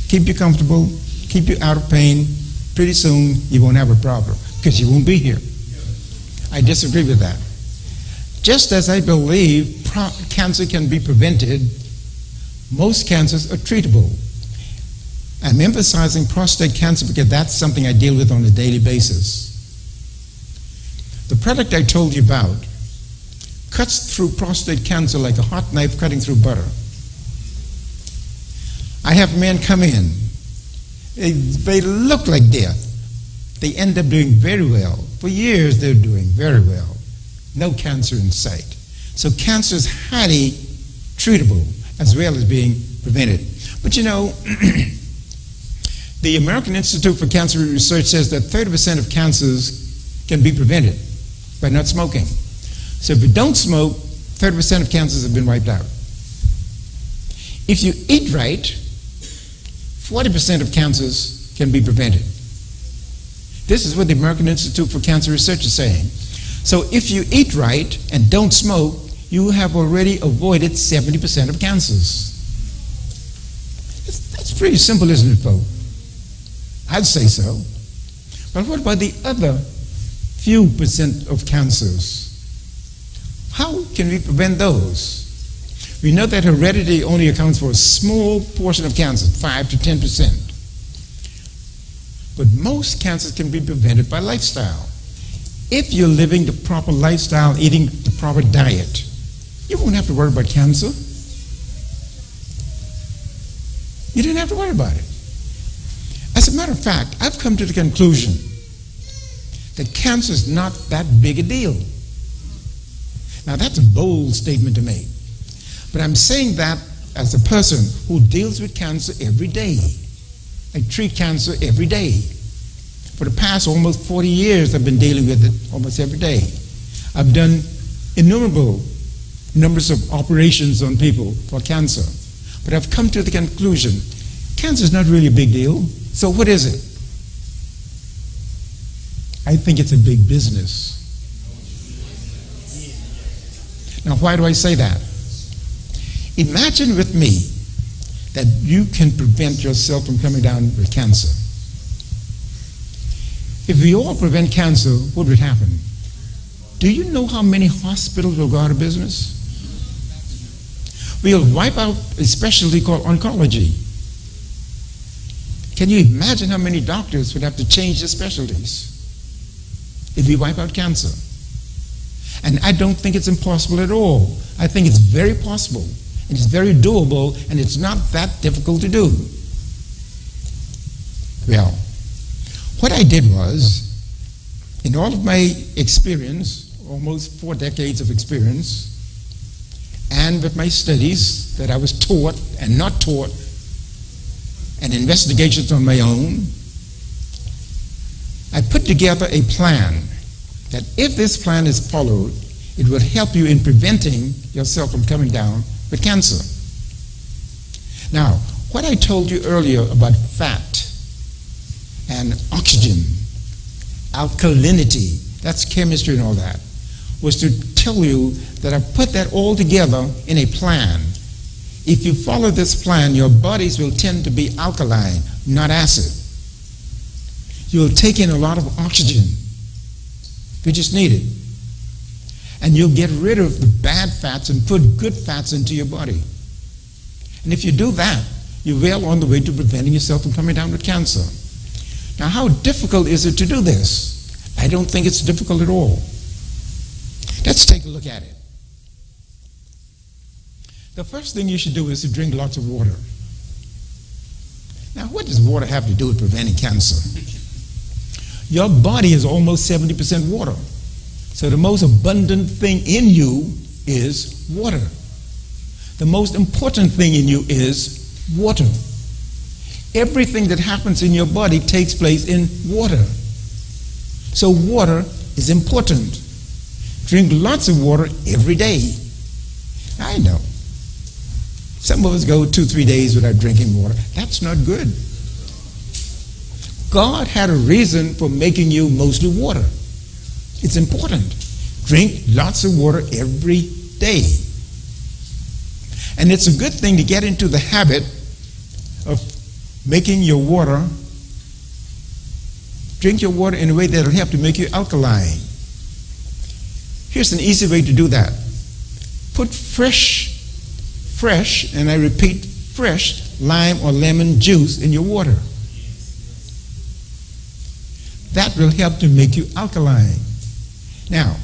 keep you comfortable, keep you out of pain, pretty soon you won't have a problem because you won't be here. I disagree with that. Just as I believe cancer can be prevented, most cancers are treatable. I'm emphasizing prostate cancer because that's something I deal with on a daily basis. The product I told you about cuts through prostate cancer like a hot knife cutting through butter. I have men come in. They look like death. They end up doing very well. For years they're doing very well. No cancer in sight. So cancer is highly treatable as well as being prevented. But you know, the American Institute for Cancer Research says that 30% of cancers can be prevented by not smoking. So if you don't smoke, 30% of cancers have been wiped out. If you eat right, 40% of cancers can be prevented. This is what the American Institute for Cancer Research is saying. So if you eat right and don't smoke, you have already avoided 70% of cancers. That's pretty simple, isn't it, folks? I'd say so. But what about the other few percent of cancers? How can we prevent those? We know that heredity only accounts for a small portion of cancer, 5 to 10%. But most cancers can be prevented by lifestyle. If you're living the proper lifestyle, eating the proper diet, you won't have to worry about cancer. You didn't have to worry about it. As a matter of fact, I've come to the conclusion that cancer is not that big a deal. Now, that's a bold statement to make. But I'm saying that as a person who deals with cancer every day. I treat cancer every day. For the past almost 40 years, I've been dealing with it almost every day. I've done innumerable numbers of operations on people for cancer. But I've come to the conclusion, cancer is not really a big deal. So what is it? I think it's a big business. Now, why do I say that? Imagine with me that you can prevent yourself from coming down with cancer. If we all prevent cancer, what would happen? Do you know how many hospitals will go out of business? We'll wipe out a specialty called oncology. Can you imagine how many doctors would have to change their specialties if we wipe out cancer? And I don't think it's impossible at all. I think it's very possible, and it's very doable, and it's not that difficult to do. Well, what I did was, in all of my experience, almost 4 decades of experience, and with my studies that I was taught and not taught, and investigations on my own, I put together a plan that if this plan is followed, it will help you in preventing yourself from coming down with cancer. Now, what I told you earlier about fat and oxygen, alkalinity, that's chemistry and all that, was to tell you that I put that all together in a plan. If you follow this plan, your bodies will tend to be alkaline, not acid. You'll take in a lot of oxygen, which is needed. And you'll get rid of the bad fats and put good fats into your body. And if you do that, you're well on the way to preventing yourself from coming down with cancer. Now, how difficult is it to do this? I don't think it's difficult at all. Let's take a look at it. The first thing you should do is to drink lots of water. Now, what does water have to do with preventing cancer? Your body is almost 70% water. So the most abundant thing in you is water. The most important thing in you is water. Everything that happens in your body takes place in water. So water is important. Drink lots of water every day. I know. Some of us go 2-3 days without drinking water. That's not good. God had a reason for making you mostly water. It's important. Drink lots of water every day. And it's a good thing to get into the habit of making your water, drink your water in a way that will help to make you alkaline. Here's an easy way to do that. Put fresh, and I repeat, fresh lime or lemon juice in your water. That will help to make you alkaline. Now,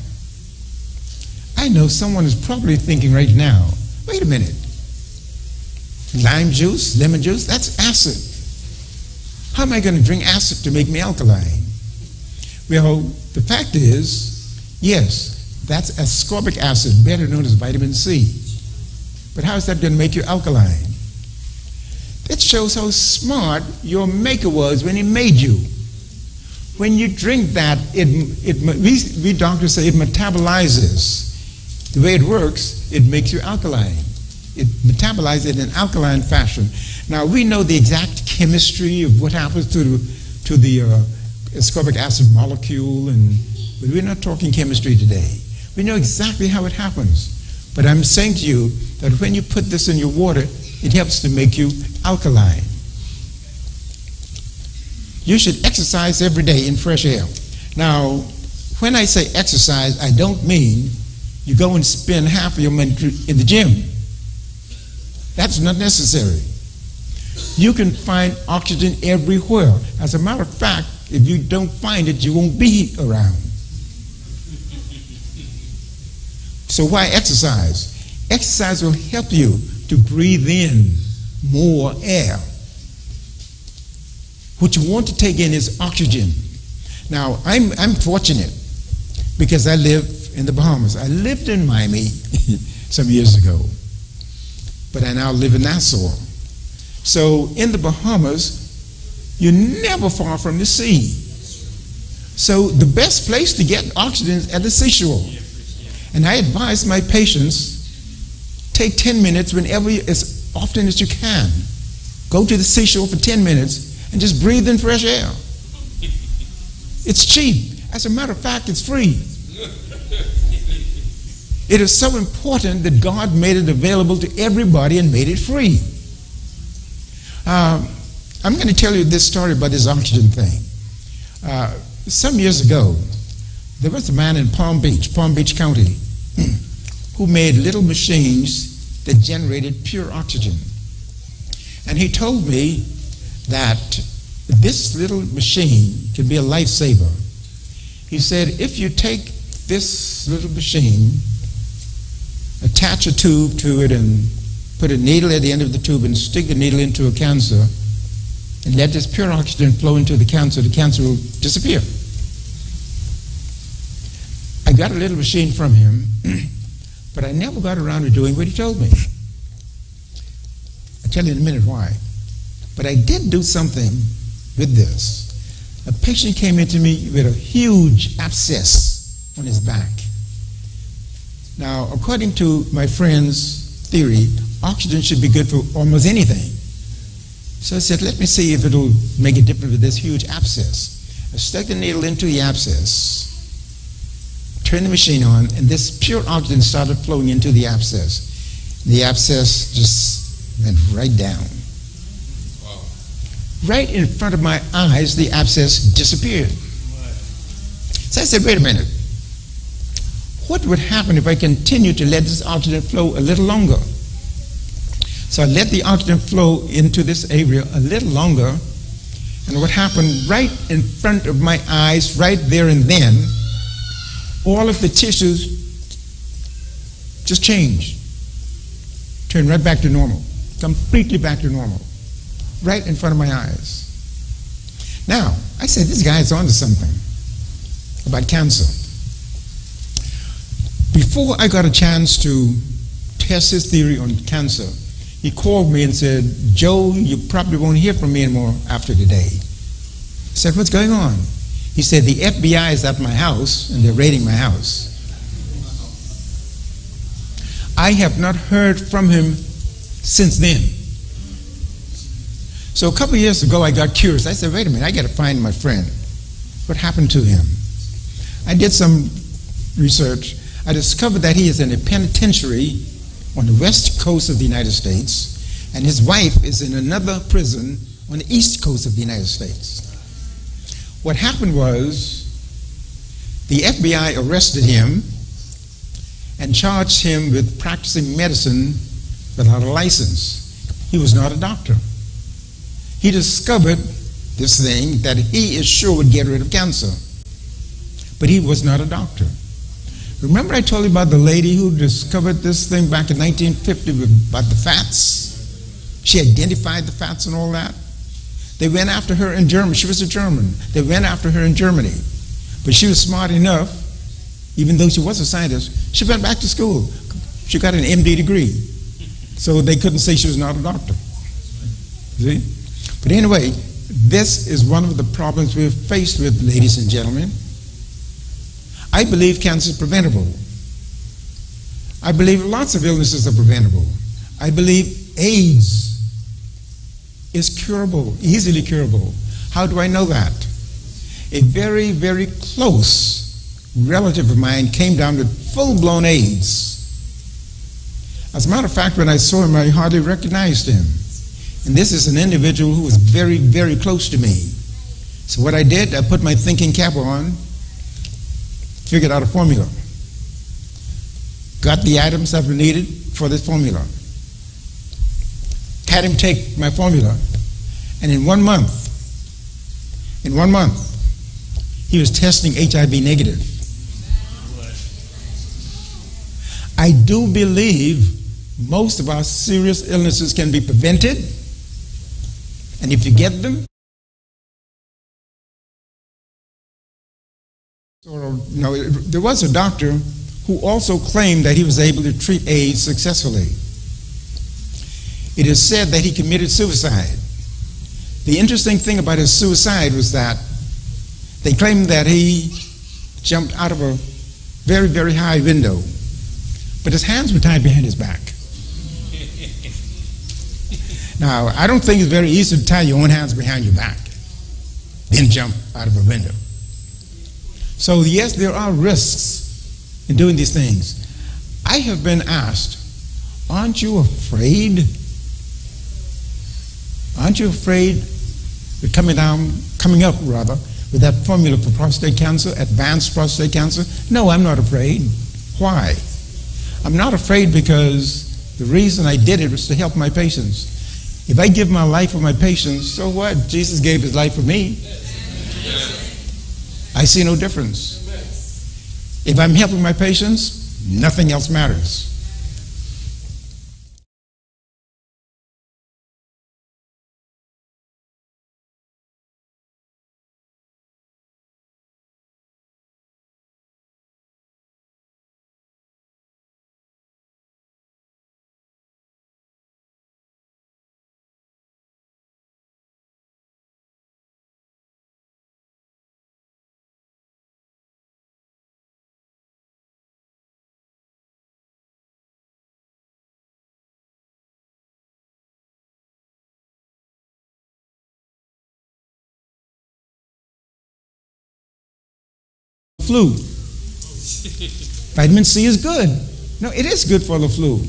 I know someone is probably thinking right now, wait a minute, lime juice, lemon juice, that's acid. How am I going to drink acid to make me alkaline? Well, the fact is, yes, that's ascorbic acid, better known as vitamin C. But how is that going to make you alkaline? That shows how smart your maker was when he made you. When you drink that, we doctors say it metabolizes. The way it works, it makes you alkaline. It metabolizes it in an alkaline fashion. Now, we know the exact chemistry of what happens to the ascorbic acid molecule, but we're not talking chemistry today. We know exactly how it happens. But I'm saying to you that when you put this in your water, it helps to make you alkaline. You should exercise every day in fresh air. Now, when I say exercise, I don't mean you go and spend half of your money in the gym. That's not necessary. You can find oxygen everywhere. As a matter of fact, if you don't find it, you won't be around. So why exercise? Exercise will help you to breathe in more air. What you want to take in is oxygen. Now, I'm fortunate because I live in the Bahamas. I lived in Miami some years ago, but I now live in Nassau. So in the Bahamas, you're never far from the sea. So the best place to get oxygen is at the seashore. And I advise my patients, take 10 minutes whenever, as often as you can. Go to the seashore for 10 minutes and just breathe in fresh air. It's cheap. As a matter of fact, it's free. It is so important that God made it available to everybody and made it free. I'm going to tell you this story about this oxygen thing. Some years ago, there was a man in Palm Beach County, who made little machines that generated pure oxygen. And he told me that this little machine can be a lifesaver. He said, if you take this little machine, attach a tube to it and put a needle at the end of the tube and stick the needle into a cancer and let this pure oxygen flow into the cancer will disappear. I got a little machine from him, but I never got around to doing what he told me. I'll tell you in a minute why. But I did do something with this. A patient came into me with a huge abscess on his back. Now, according to my friend's theory, oxygen should be good for almost anything. So I said, let me see if it'll make a difference with this huge abscess. I stuck the needle into the abscess, turned the machine on, and this pure oxygen started flowing into the abscess. The abscess just went right down. Wow. Right in front of my eyes, the abscess disappeared. So I said, wait a minute. What would happen if I continue to let this oxygen flow a little longer? So I let the oxygen flow into this area a little longer, and what happened right in front of my eyes, right there and then, all of the tissues just changed. Turned right back to normal. Completely back to normal. Right in front of my eyes. Now, I said, this guy is onto something about cancer. Before I got a chance to test his theory on cancer, he called me and said, Joe, you probably won't hear from me anymore after today. I said, what's going on? He said, the FBI is at my house and they're raiding my house. I have not heard from him since then. So a couple of years ago, I got curious. I said, wait a minute, I got to find my friend. What happened to him? I did some research. I discovered that he is in a penitentiary on the west coast of the United States, and his wife is in another prison on the east coast of the United States. What happened was the FBI arrested him and charged him with practicing medicine without a license. He was not a doctor. He discovered this thing that he is sure would get rid of cancer, but he was not a doctor. Remember I told you about the lady who discovered this thing back in 1950 about the fats? She identified the fats and all that. They went after her in Germany. She was a German. They went after her in Germany. But she was smart enough, even though she was a scientist, she went back to school. She got an MD degree. So they couldn't say she was not a doctor. See? But anyway, this is one of the problems we're faced with, ladies and gentlemen. I believe cancer is preventable. I believe lots of illnesses are preventable. I believe AIDS is curable, easily curable. How do I know that? A very, very close relative of mine came down with full-blown AIDS. As a matter of fact, when I saw him, I hardly recognized him. And this is an individual who was very, very close to me. So what I did, I put my thinking cap on, figured out a formula, got the items that were needed for this formula, had him take my formula, and in 1 month, he was testing HIV negative. I do believe most of our serious illnesses can be prevented, and if you get them, there was a doctor who also claimed that he was able to treat AIDS successfully. It is said that he committed suicide. The interesting thing about his suicide was that they claimed that he jumped out of a very, very high window, but his hands were tied behind his back. Now, I don't think it's very easy to tie your own hands behind your back, then jump out of a window. So yes, there are risks in doing these things. I have been asked, aren't you afraid? Aren't you afraid of coming up with that formula for prostate cancer, advanced prostate cancer? No, I'm not afraid. Why? I'm not afraid because the reason I did it was to help my patients. If I give my life for my patients, so what? Jesus gave his life for me. I see no difference. If I'm helping my patients, nothing else matters. Flu. Vitamin C is good. No, it is good for the flu.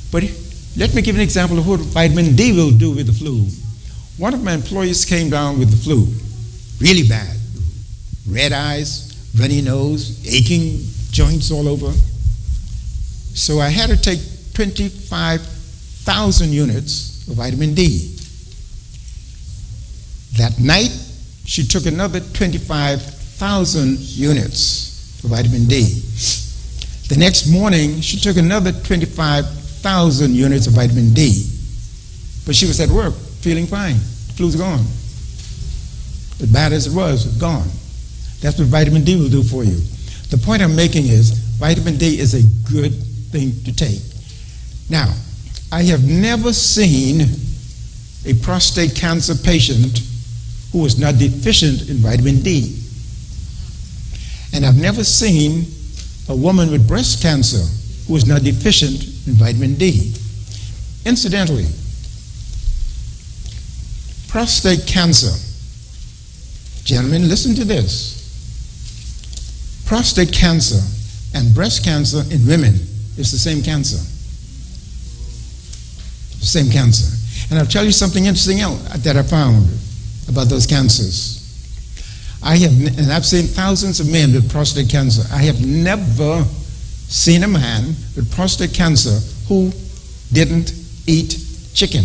But let me give an example of what vitamin D will do with the flu. One of my employees came down with the flu, really bad. Red eyes, runny nose, aching joints all over. So I had her take 25,000 units of vitamin D. That night, she took another 25,000 units of vitamin D. The next morning, she took another 25,000 units of vitamin D. But she was at work, feeling fine. The flu's gone. As bad as it was, it's gone. That's what vitamin D will do for you. The point I'm making is, vitamin D is a good thing to take. Now, I have never seen a prostate cancer patient who was not deficient in vitamin D. And I've never seen a woman with breast cancer who was not deficient in vitamin D. Incidentally, prostate cancer, gentlemen, listen to this. Prostate cancer and breast cancer in women It's the same cancer. The same cancer. And I'll tell you something interesting else that I found about those cancers. I've seen thousands of men with prostate cancer. I have never seen a man with prostate cancer who didn't eat chicken.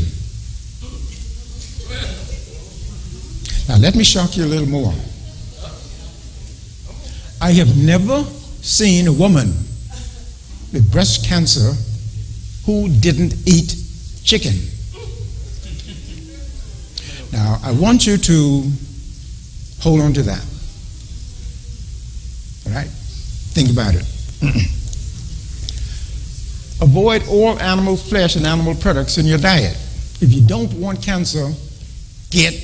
Now let me shock you a little more. I have never seen a woman with breast cancer who didn't eat chicken. Now I want you to hold on to that. All right? Think about it. Avoid all animal flesh and animal products in your diet. If you don't want cancer, get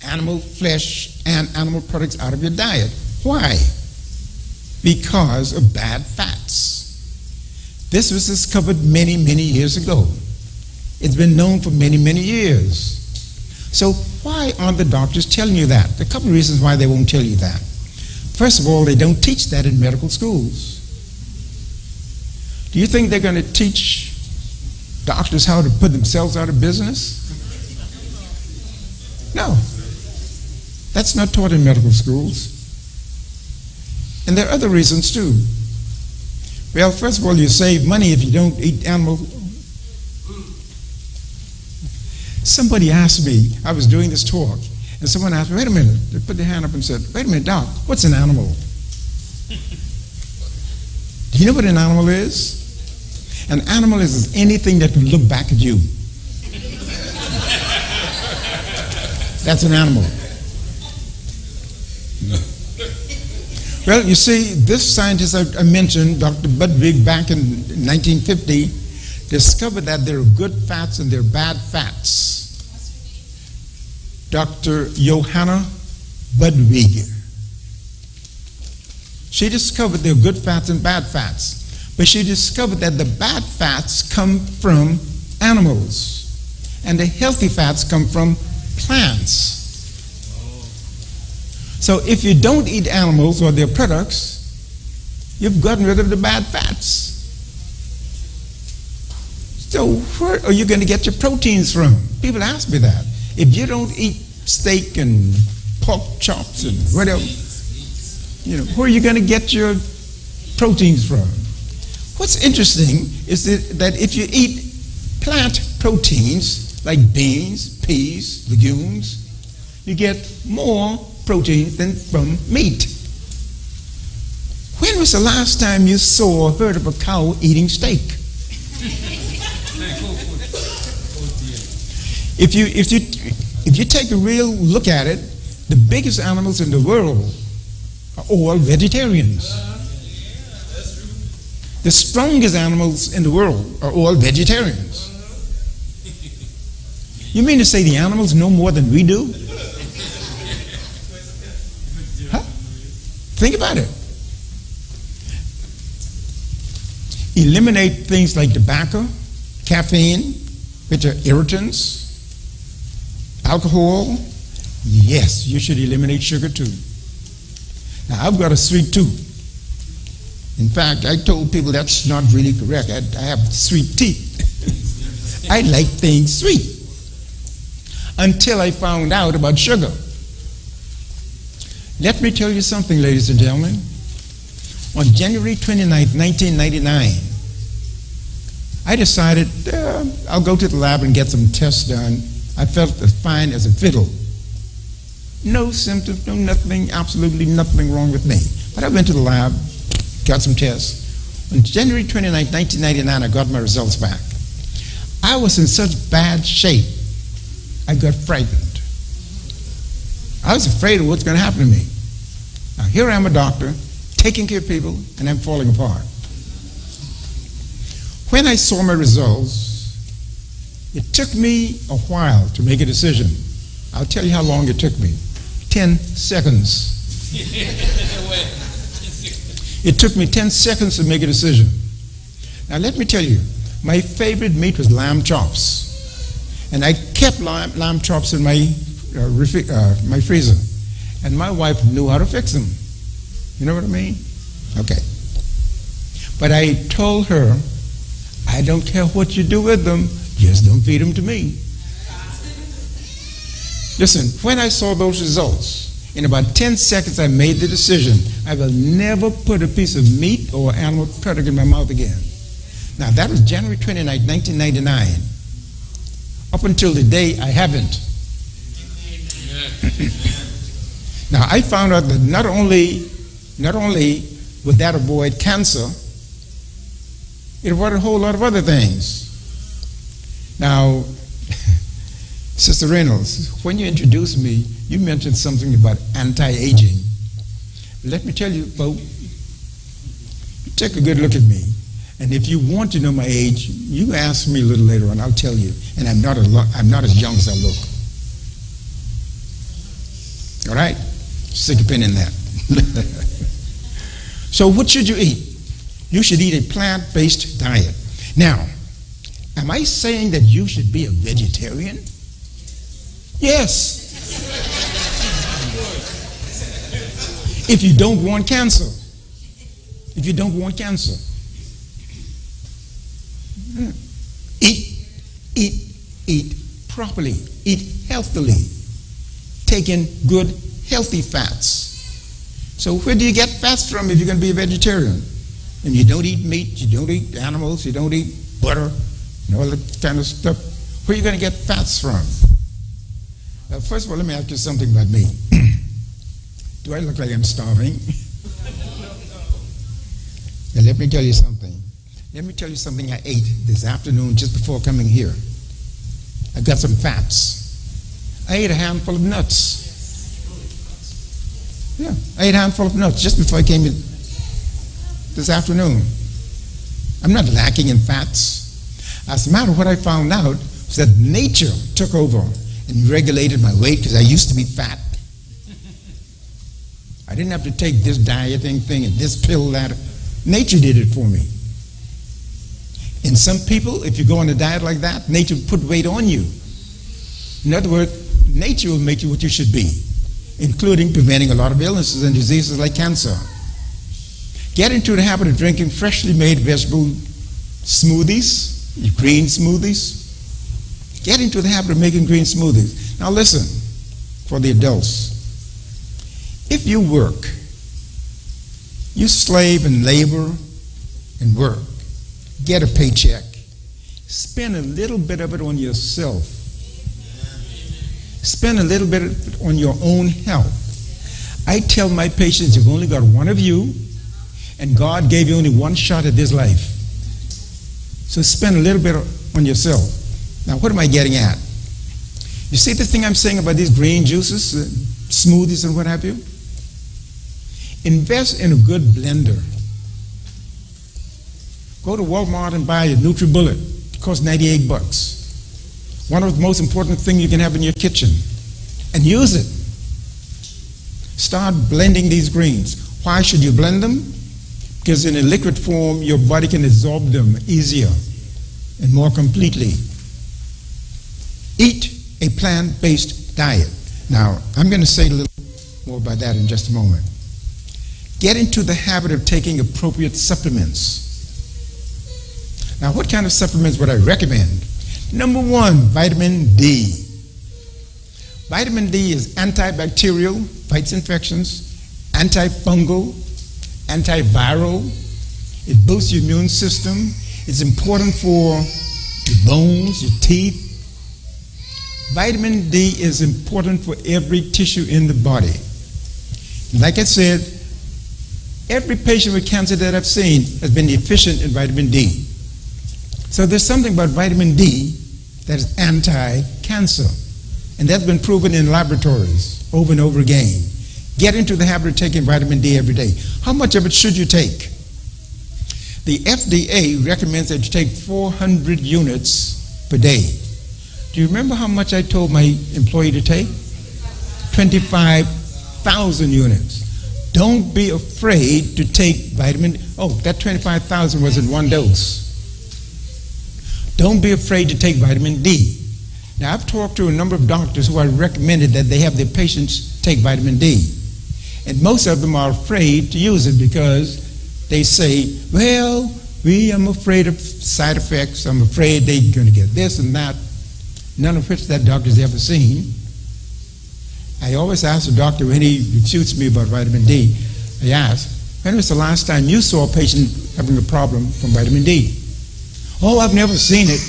animal flesh and animal products out of your diet. Why? Because of bad fats. This was discovered many, many years ago. It's been known for many, many years. So why aren't the doctors telling you that? There are a couple of reasons why they won't tell you that. First of all, they don't teach that in medical schools. Do you think they're going to teach doctors how to put themselves out of business? No. That's not taught in medical schools. And there are other reasons too. Well, first of all, you save money if you don't eat animal. Somebody asked me, I was doing this talk, and someone asked me, wait a minute. They put their hand up and said, wait a minute, Doc, what's an animal? Do you know what an animal is? An animal is anything that can look back at you. That's an animal. Well, you see, this scientist I mentioned, Dr. Budwig, back in 1950, discovered that there are good fats and there are bad fats. Dr. Johanna Budwig. She discovered there are good fats and bad fats. But she discovered that the bad fats come from animals and the healthy fats come from plants. So if you don't eat animals or their products, you've gotten rid of the bad fats. So where are you going to get your proteins from? People ask me that. If you don't eat steak and pork chops and whatever, where are you going to get your proteins from? What's interesting is that if you eat plant proteins like beans, peas, legumes, you get more protein than from meat. When was the last time you saw or heard of a cow eating steak? If you take a real look at it, the biggest animals in the world are all vegetarians. The strongest animals in the world are all vegetarians. You mean to say the animals know more than we do? Huh? Think about it. Eliminate things like tobacco, caffeine, which are irritants, alcohol. Yes, you should eliminate sugar too. Now, I've got a sweet tooth. In fact, I told people that's not really correct. I have sweet teeth. I like things sweet. Until I found out about sugar. Let me tell you something, ladies and gentlemen. On January 29th, 1999, I decided I'll go to the lab and get some tests done. I felt as fine as a fiddle. No symptoms, no nothing, absolutely nothing wrong with me. But I went to the lab, got some tests. On January 29, 1999, I got my results back. I was in such bad shape, I got frightened. I was afraid of what's going to happen to me. Now, here I am, a doctor, taking care of people, and I'm falling apart. When I saw my results, it took me a while to make a decision. I'll tell you how long it took me. 10 seconds. It took me 10 seconds to make a decision. Now let me tell you, my favorite meat was lamb chops. And I kept lamb chops in my freezer. And my wife knew how to fix them. You know what I mean? Okay. But I told her I don't care what you do with them, just don't feed them to me. Listen, when I saw those results, in about 10 seconds I made the decision, I will never put a piece of meat or animal product in my mouth again. Now that was January 29, 1999. Up until the day I haven't. Now I found out that not only would that avoid cancer, it avoided a whole lot of other things. Now, Sister Reynolds, when you introduced me, you mentioned something about anti-aging. Let me tell you, folks, take a good look at me. And if you want to know my age, you ask me a little later on, I'll tell you. And I'm not as young as I look. All right? Stick a pin in that. So what should you eat? You should eat a plant-based diet. Now, am I saying that you should be a vegetarian? Yes. If you don't want cancer. If you don't want cancer. Eat properly. Eat healthily. Take in good, healthy fats. So where do you get fats from if you're going to be a vegetarian? And you don't eat meat, you don't eat animals, you don't eat butter, and all that kind of stuff. Where are you going to get fats from? First of all, let me ask you something about me. Do I look like I'm starving? Now, let me tell you something. Let me tell you something I ate this afternoon just before coming here. I got some fats. I ate a handful of nuts. Yeah, I ate a handful of nuts just before I came in this afternoon. I'm not lacking in fats. As a matter of what I found out was that nature took over and regulated my weight because I used to be fat. I didn't have to take this dieting thing and this pill, that. Nature did it for me. And some people, if you go on a diet like that, nature will put weight on you. In other words, nature will make you what you should be, including preventing a lot of illnesses and diseases like cancer. Get into the habit of drinking freshly made vegetable smoothies, green smoothies. Get into the habit of making green smoothies. Now listen, for the adults. If you work, you slave and labor and work, get a paycheck, spend a little bit of it on yourself. Spend a little bit on your own health. I tell my patients, you've only got one of you, and God gave you only one shot at this life. So spend a little bit on yourself. Now, what am I getting at? You see the thing I'm saying about these green juices, smoothies and what have you? Invest in a good blender. Go to Walmart and buy a NutriBullet. It costs 98 bucks. One of the most important things you can have in your kitchen. And use it. Start blending these greens. Why should you blend them? Because in a liquid form, your body can absorb them easier and more completely. Eat a plant-based diet. Now, I'm going to say a little more about that in just a moment. Get into the habit of taking appropriate supplements. Now, what kind of supplements would I recommend? Number one, vitamin D. Vitamin D is antibacterial, fights infections, antifungal, antiviral. It boosts your immune system. It's important for your bones, your teeth. Vitamin D is important for every tissue in the body. Like I said, every patient with cancer that I've seen has been deficient in vitamin D. So there's something about vitamin D that is anti-cancer. And that's been proven in laboratories over and over again. Get into the habit of taking vitamin D every day. How much of it should you take? The FDA recommends that you take 400 units per day. Do you remember how much I told my employee to take? 25,000 units. Don't be afraid to take vitamin D. Oh, that 25,000 was in one dose. Don't be afraid to take vitamin D. Now, I've talked to a number of doctors who have recommended that they have their patients take vitamin D. And most of them are afraid to use it because they say, well, I'm afraid of side effects. I'm afraid they're going to get this and that, none of which that doctor's ever seen. I always ask the doctor when he shoots me about vitamin D, I ask, when was the last time you saw a patient having a problem from vitamin D? Oh, I've never seen it.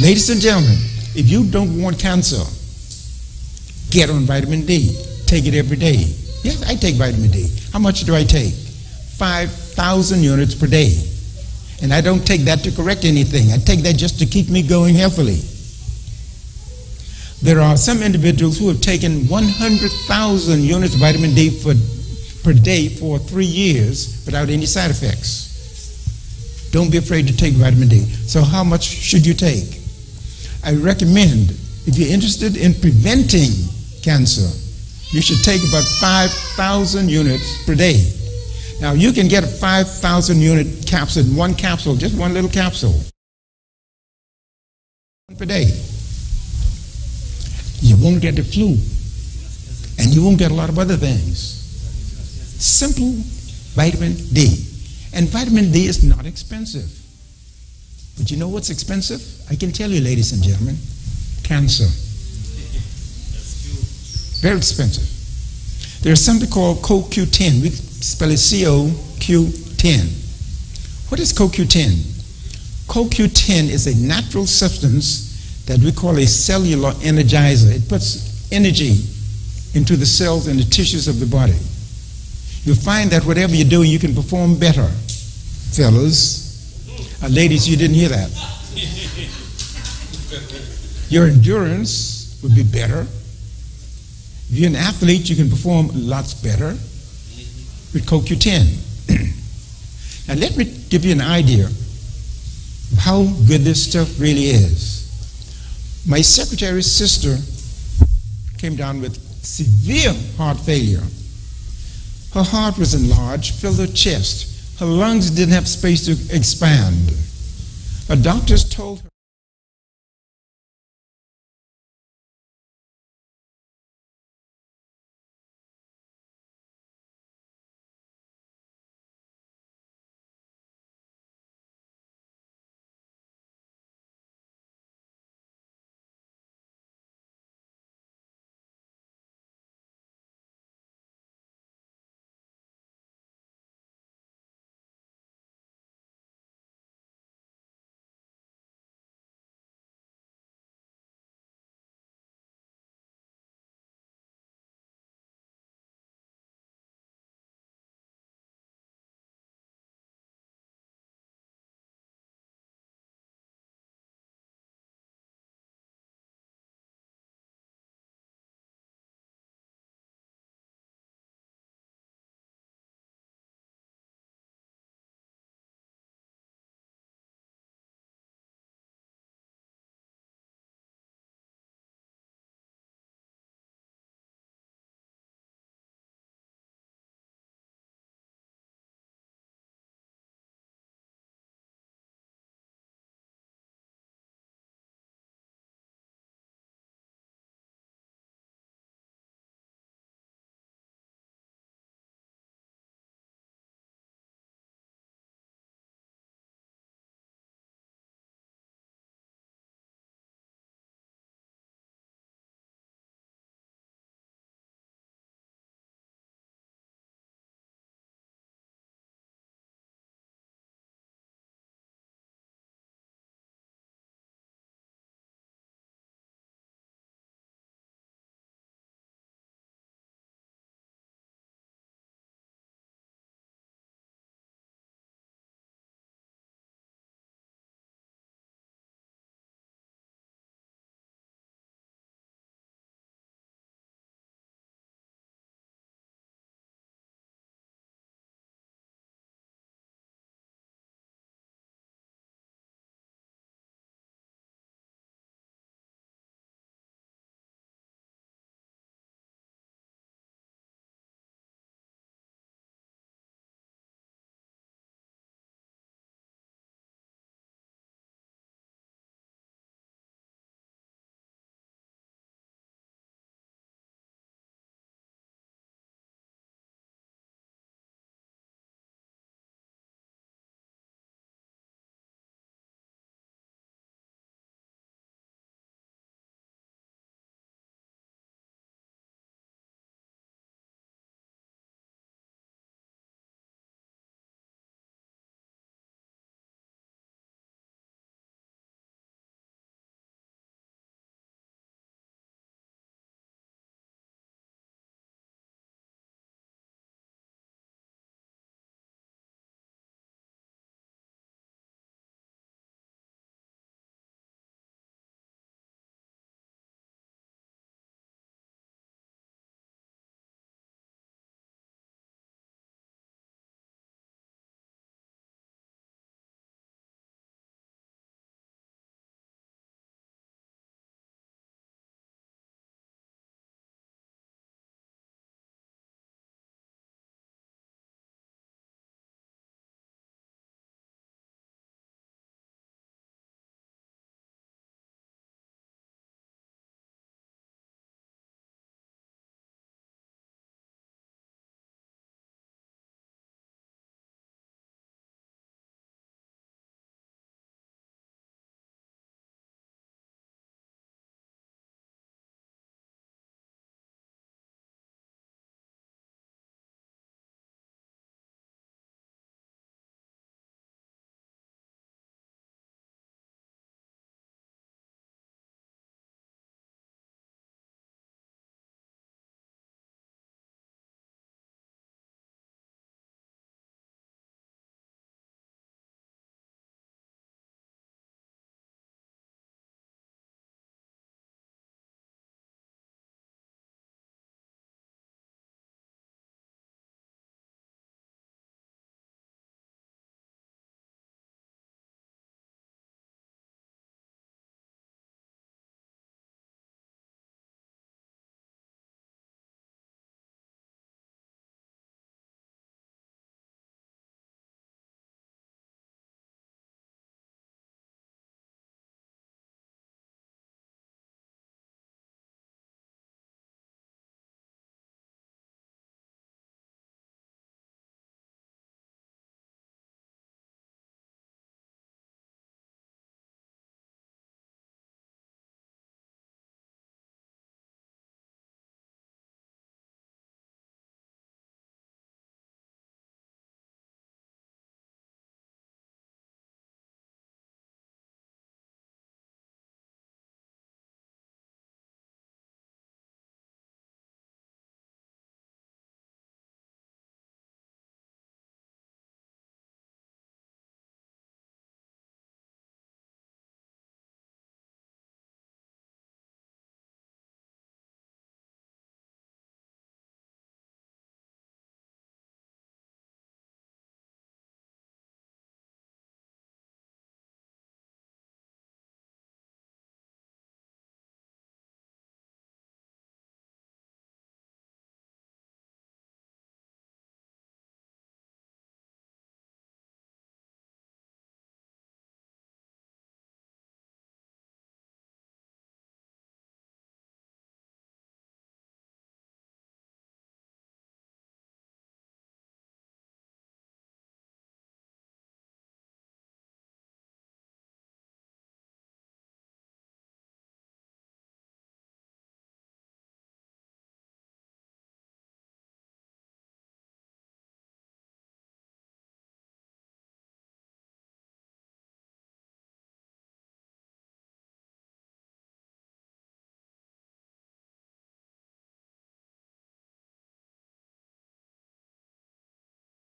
Ladies and gentlemen, if you don't want cancer, get on vitamin D. Take it every day. Yes, I take vitamin D. How much do I take? 5,000 units per day. And I don't take that to correct anything. I take that just to keep me going healthily. There are some individuals who have taken 100,000 units of vitamin D per day for 3 years without any side effects. Don't be afraid to take vitamin D. So how much should you take? I recommend, if you're interested in preventing cancer, you should take about 5,000 units per day. Now, you can get a 5,000 unit capsule, one capsule, just one little capsule per day. You won't get the flu, and you won't get a lot of other things. Simple vitamin D. And vitamin D is not expensive. But you know what's expensive? I can tell you, ladies and gentlemen, cancer. Very expensive. There's something called CoQ10. We spell it CoQ10. What is CoQ10? CoQ10 is a natural substance that we call a cellular energizer. It puts energy into the cells and the tissues of the body. You'll find that whatever you're doing, you can perform better. Fellas, ladies, you didn't hear that. Your endurance would be better. If you're an athlete, you can perform lots better with CoQ10. Now let me give you an idea of how good this stuff really is. My secretary's sister came down with severe heart failure. Her heart was enlarged, filled her chest. Her lungs didn't have space to expand. Her doctors told her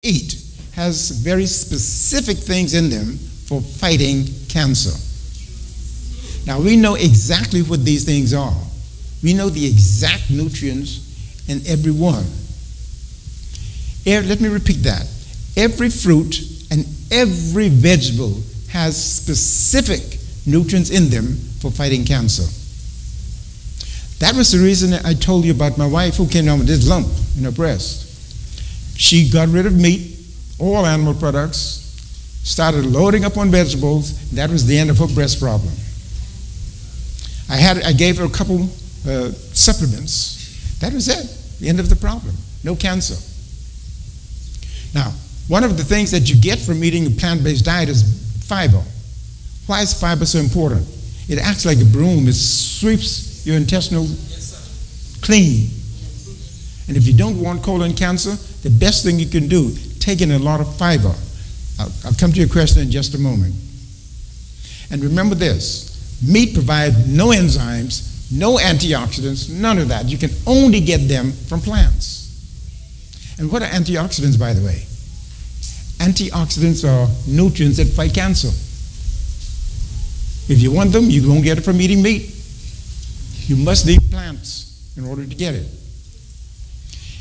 eat has very specific things in them for fighting cancer. Now, we know exactly what these things are. We know the exact nutrients in every one. Let me repeat that. Every fruit and every vegetable has specific nutrients in them for fighting cancer. That was the reason I told you about my wife who came down with this lump in her breast. She got rid of meat, all animal products, started loading up on vegetables. That was the end of her breast problem. I gave her a couple supplements. That was it, the end of the problem. No cancer. Now, one of the things that you get from eating a plant-based diet is fiber. Why is fiber so important? It acts like a broom. It sweeps your intestinal clean. And if you don't want colon cancer, the best thing you can do, take in a lot of fiber. I'll come to your question in just a moment. And remember this, meat provides no enzymes, no antioxidants, none of that. You can only get them from plants. And what are antioxidants, by the way? Antioxidants are nutrients that fight cancer. If you want them, you won't get it from eating meat. You must eat plants in order to get it.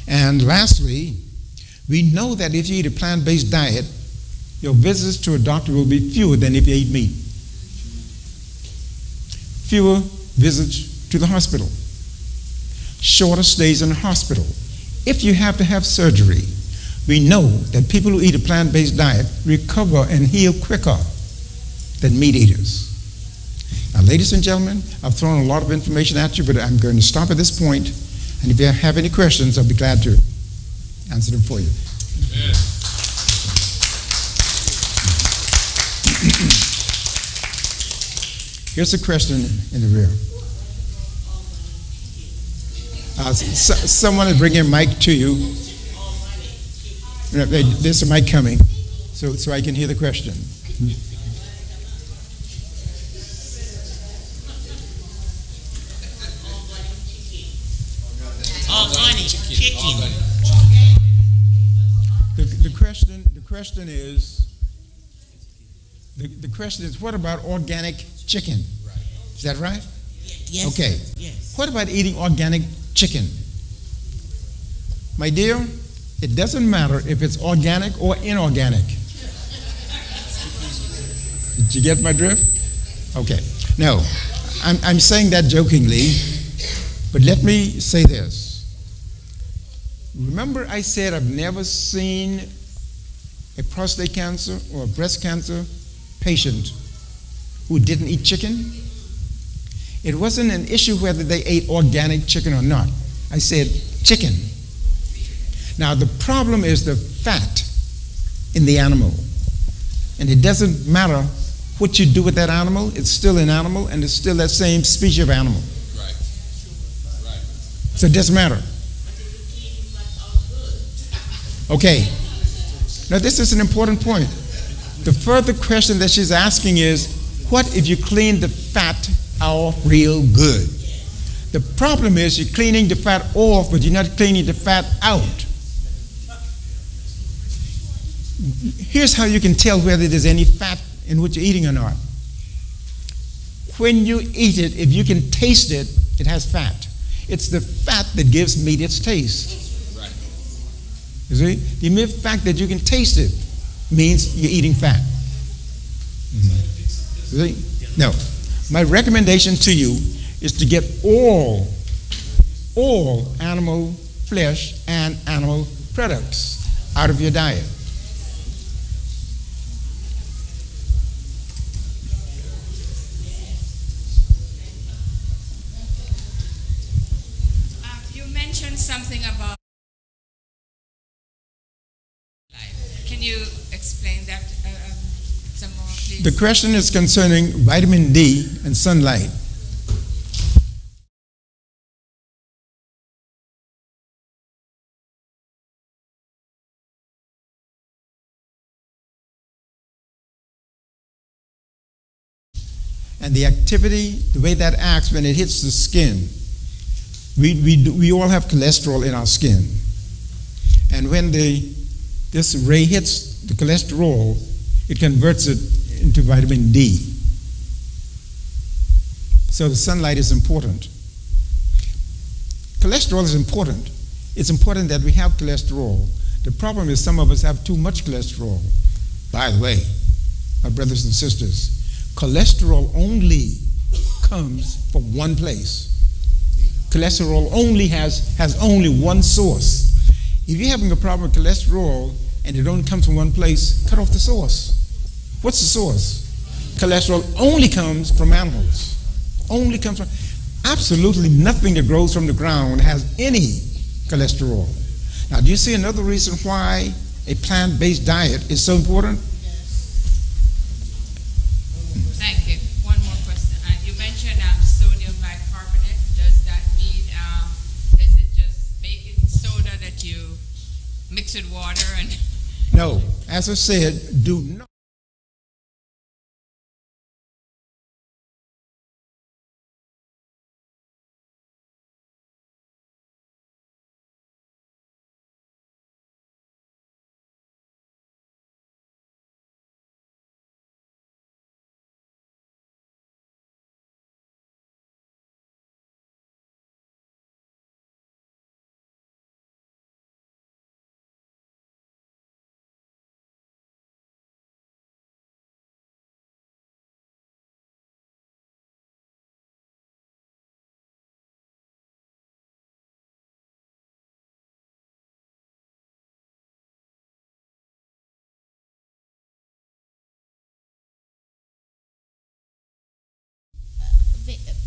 And lastly, we know that if you eat a plant-based diet, your visits to a doctor will be fewer than if you eat meat. Fewer visits to the hospital. Shorter stays in the hospital. If you have to have surgery, we know that people who eat a plant-based diet recover and heal quicker than meat eaters. Now, ladies and gentlemen, I've thrown a lot of information at you, but I'm going to stop at this point, and if you have any questions, I'll be glad to answer them for you. Amen. Here's a question in the rear. Someone will bring a mic to you. There's a mic coming, so I can hear the question. Organic chicken. The question is, what about organic chicken? Is that right? Yes. Okay. Yes. What about eating organic chicken? My dear, it doesn't matter if it's organic or inorganic. Did you get my drift? Okay. No, I'm saying that jokingly, but let me say this. Remember I said I've never seen a prostate cancer or a breast cancer patient who didn't eat chicken? It wasn't an issue whether they ate organic chicken or not. I said chicken. Now the problem is the fat in the animal. And it doesn't matter what you do with that animal, it's still an animal and it's still that same species of animal. Right. So it doesn't matter. Okay. Now this is an important point. The further question that she's asking is, what if you clean the fat out real good? The problem is you're cleaning the fat off, but you're not cleaning the fat out. Here's how you can tell whether there's any fat in what you're eating or not. When you eat it, if you can taste it, it has fat. It's the fat that gives meat its taste. Right. You see? The mere fact that you can taste it means you're eating fat. Mm-hmm. You see? No. My recommendation to you is to get all animal flesh and animal products out of your diet. You mentioned something about life. Can you explain that some more, please? The question is concerning vitamin D and sunlight. And the activity, the way that acts when it hits the skin. We all have cholesterol in our skin. And when the this ray hits the cholesterol, it converts it into vitamin D. So the sunlight is important. Cholesterol is important. It's important that we have cholesterol. The problem is some of us have too much cholesterol. By the way, my brothers and sisters, cholesterol only comes from one place. Cholesterol only has only one source. If you're having a problem with cholesterol and it only comes from one place, cut off the source. What's the source? Cholesterol only comes from animals. Only comes from, absolutely nothing that grows from the ground has any cholesterol. Now, do you see another reason why a plant-based diet is so important? Thank you. One more question. You mentioned sodium bicarbonate. Does that mean, is it just baking soda that you mix with water and? No. As I said, do not.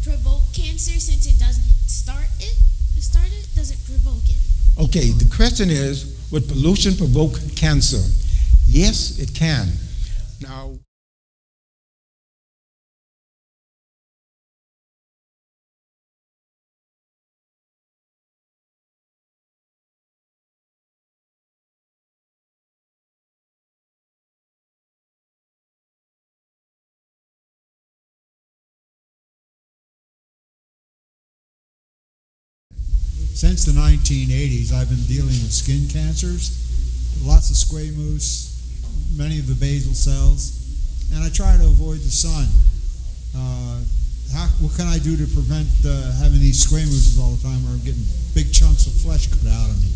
Provoke cancer since it doesn't start it? Does it provoke it? Okay, the question is, would pollution provoke cancer? Yes, it can. Now, since the 1980s, I've been dealing with skin cancers, lots of squamous, many of the basal cells, and I try to avoid the sun. What can I do to prevent having these squamous all the time where I'm getting big chunks of flesh cut out of me?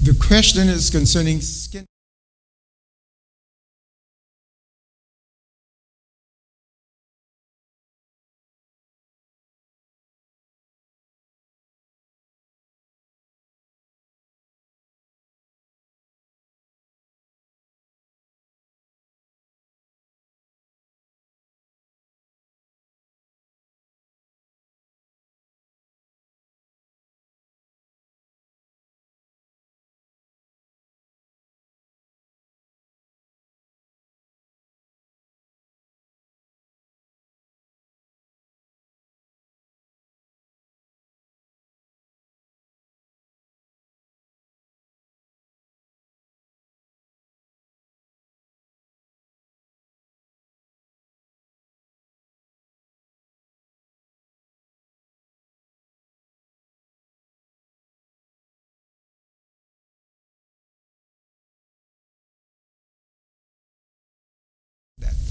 the question is concerning skin.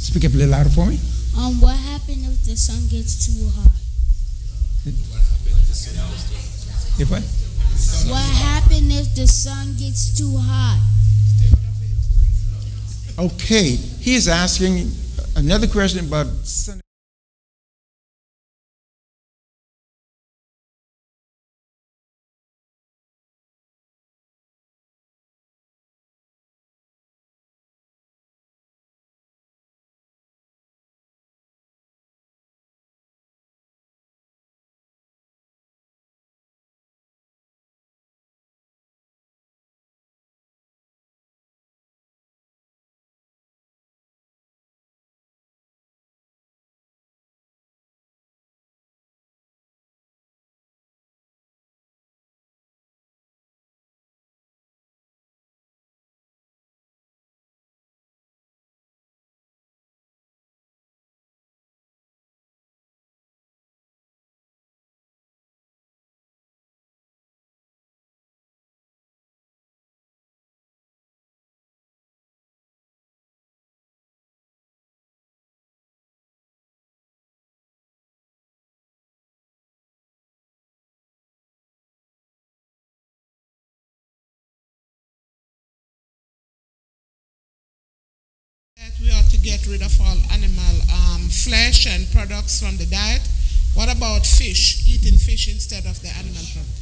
Speak up a little louder for me. What happens if the sun gets too hot? If what? What happens if the sun gets too hot? Okay, he is asking another question about sun. get rid of all animal flesh and products from the diet. What about fish? Eating fish instead of the animal product?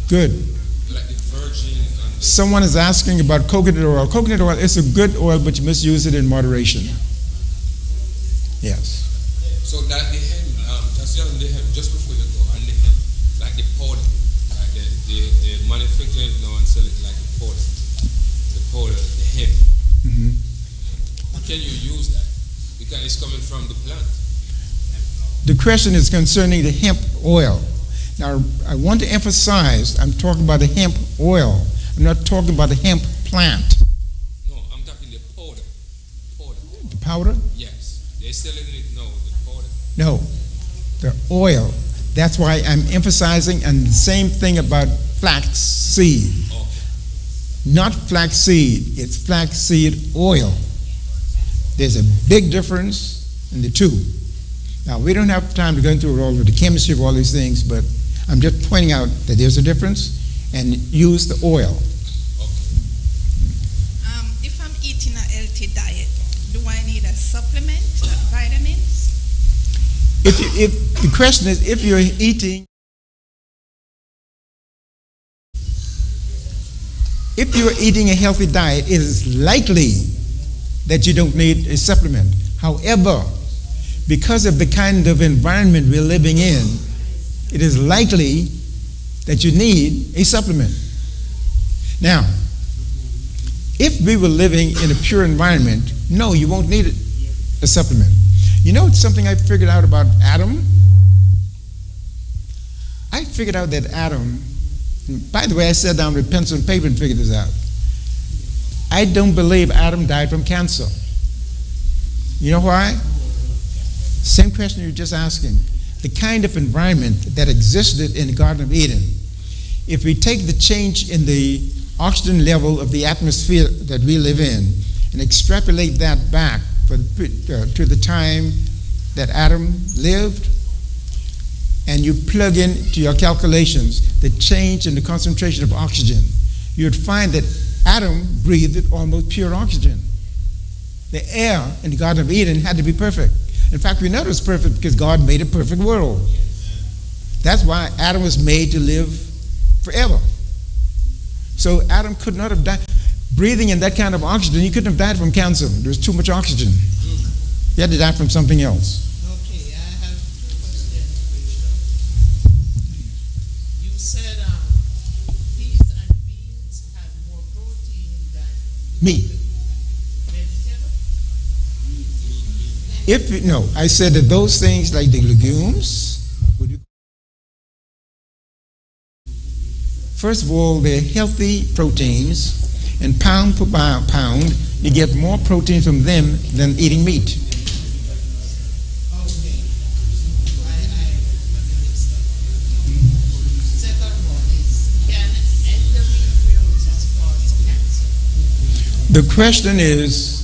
Good. Someone is asking about coconut oil. Coconut oil is a good oil, but you must use it in moderation. Yes. So that the hemp, just before you go, and the hemp, like the powder, like the manufacturer now and sell it like the powder, the hemp. Mm-hmm. Can you use that? Because it's coming from the plant. The question is concerning the hemp oil. Now, I want to emphasize, I'm talking about the hemp oil. I'm not talking about the hemp plant. No, I'm talking the powder. The powder? Yes. They're selling it now, the powder. No, the oil. That's why I'm emphasizing, and the same thing about flax seed. Okay. Not flax seed, it's flax seed oil. There's a big difference in the two. Now, we don't have time to go into all of the chemistry of all these things, but I'm just pointing out that there's a difference, and use the oil. If I'm eating a healthy diet, do I need a supplement, vitamins? If the question is, if you're eating a healthy diet, it is likely that you don't need a supplement. However, because of the kind of environment we're living in, it is likely that you need a supplement. Now, if we were living in a pure environment, no, you won't need a supplement. You know, it's something I figured out about Adam. I figured out that Adam, by the way, I sat down with pencil and paper and figured this out. I don't believe Adam died from cancer. You know why? Same question you're just asking. The kind of environment that existed in the Garden of Eden, if we take the change in the oxygen level of the atmosphere that we live in and extrapolate that back to the time that Adam lived, and you plug into your calculations the change in the concentration of oxygen, you would find that Adam breathed almost pure oxygen. The air in the Garden of Eden had to be perfect. In fact, we know it was perfect because God made a perfect world. That's why Adam was made to live forever. So Adam could not have died. Breathing in that kind of oxygen, he couldn't have died from cancer. There was too much oxygen. He had to die from something else. Okay, I have a question. You said peas and beans have more protein than Meat. vegetable? No, I said that those things like the legumes, first of all, they're healthy proteins, and pound per pound, you get more protein from them than eating meat. Okay. Second one is, can endometriosis cause The question is,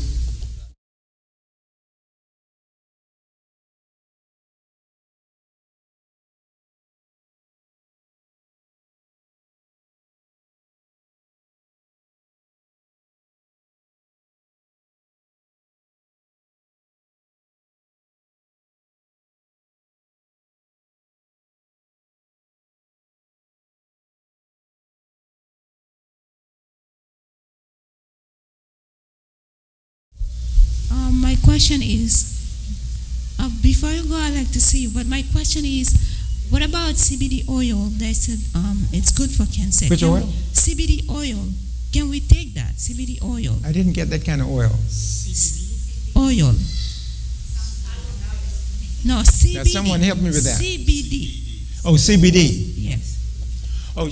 My question is, before you go, I'd like to see you, but my question is, what about CBD oil? They said it's good for cancer. Which oil? CBD oil. Can we take that? CBD oil. I didn't get that kind of oil. Oil. No, CBD. Now, someone help me with that. CBD. Oh, CBD. Yes. Oh,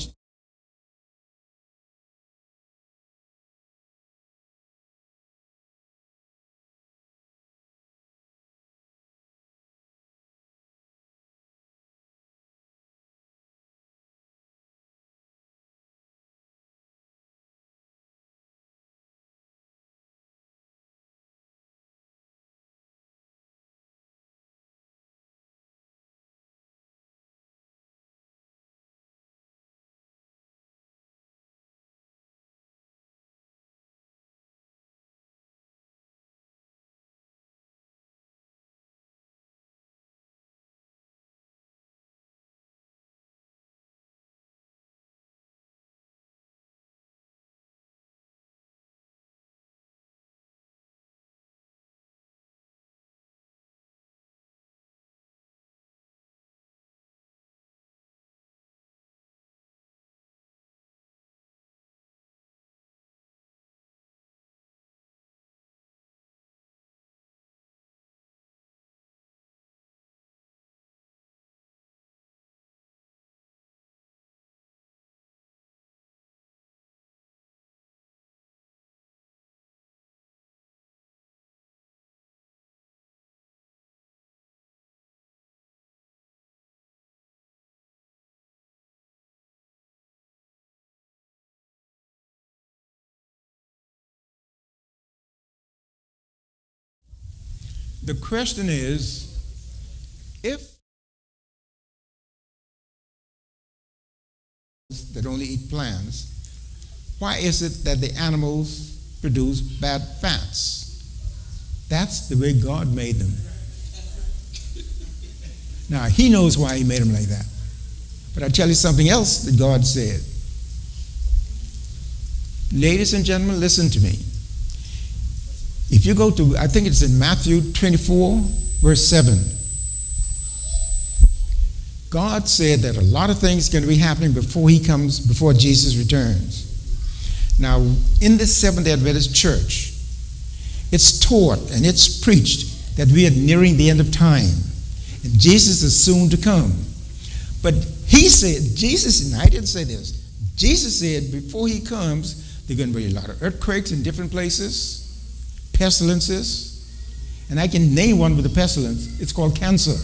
the question is, if that only eat plants, why is it that the animals produce bad fats? That's the way God made them. Now, he knows why he made them like that. But I tell you something else that God said. Ladies and gentlemen, listen to me. If you go to, I think it's in Matthew 24, verse 7. God said that a lot of things are going to be happening before he comes, before Jesus returns. Now, in the Seventh-day Adventist Church, it's taught and it's preached that we are nearing the end of time. And Jesus is soon to come. But he said, Jesus, and I didn't say this, Jesus said before he comes, there are going to be a lot of earthquakes in different places, pestilences, and I can name one with a pestilence. It's called cancer.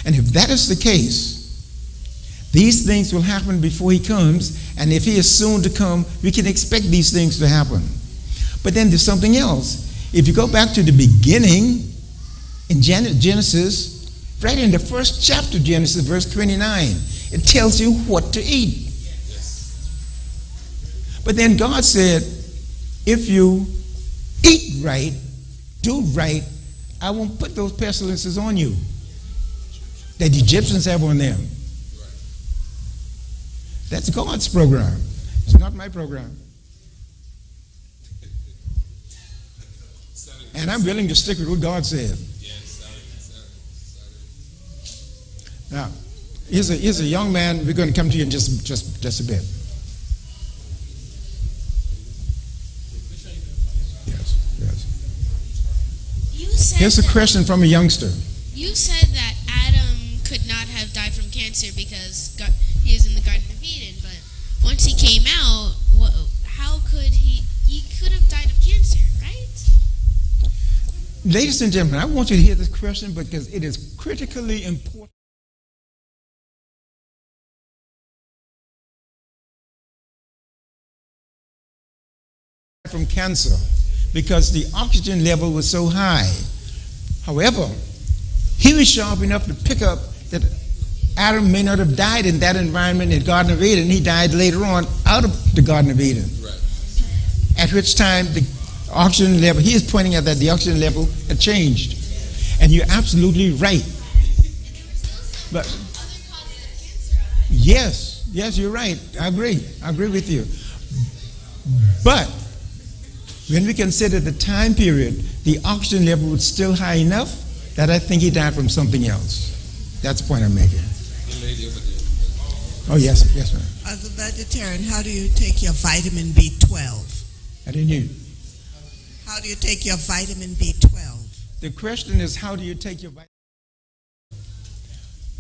And if that is the case, these things will happen before he comes, and if he is soon to come, we can expect these things to happen. But then there's something else. If you go back to the beginning in Genesis, right in the first chapter of Genesis, verse 29, it tells you what to eat. But then God said, if you eat right, do right, I won't put those pestilences on you that the Egyptians have on them. That's God's program. It's not my program. And I'm willing to stick with what God said. Now, here's a young man. We're going to come to you in just a bit. Here's a question from a youngster. You said that Adam could not have died from cancer because he is in the Garden of Eden, but once he came out, how could he could have died of cancer, right? Ladies and gentlemen, I want you to hear this question because it is critically important. from cancer because the oxygen level was so high. However, he was sharp enough to pick up that Adam may not have died in that environment in the Garden of Eden. He died later on out of the Garden of Eden. Right. At which time the oxygen level, he is pointing out that the oxygen level had changed. And you're absolutely right. But yes, you're right. I agree with you. But when we consider the time period, the oxygen level was still high enough that I think he died from something else. That's the point I'm making. The lady over there. Oh, yes, ma'am. As a vegetarian, how do you take your vitamin B12? I didn't hear you. How do you take your vitamin B12? The question is, how do you take your vitamin?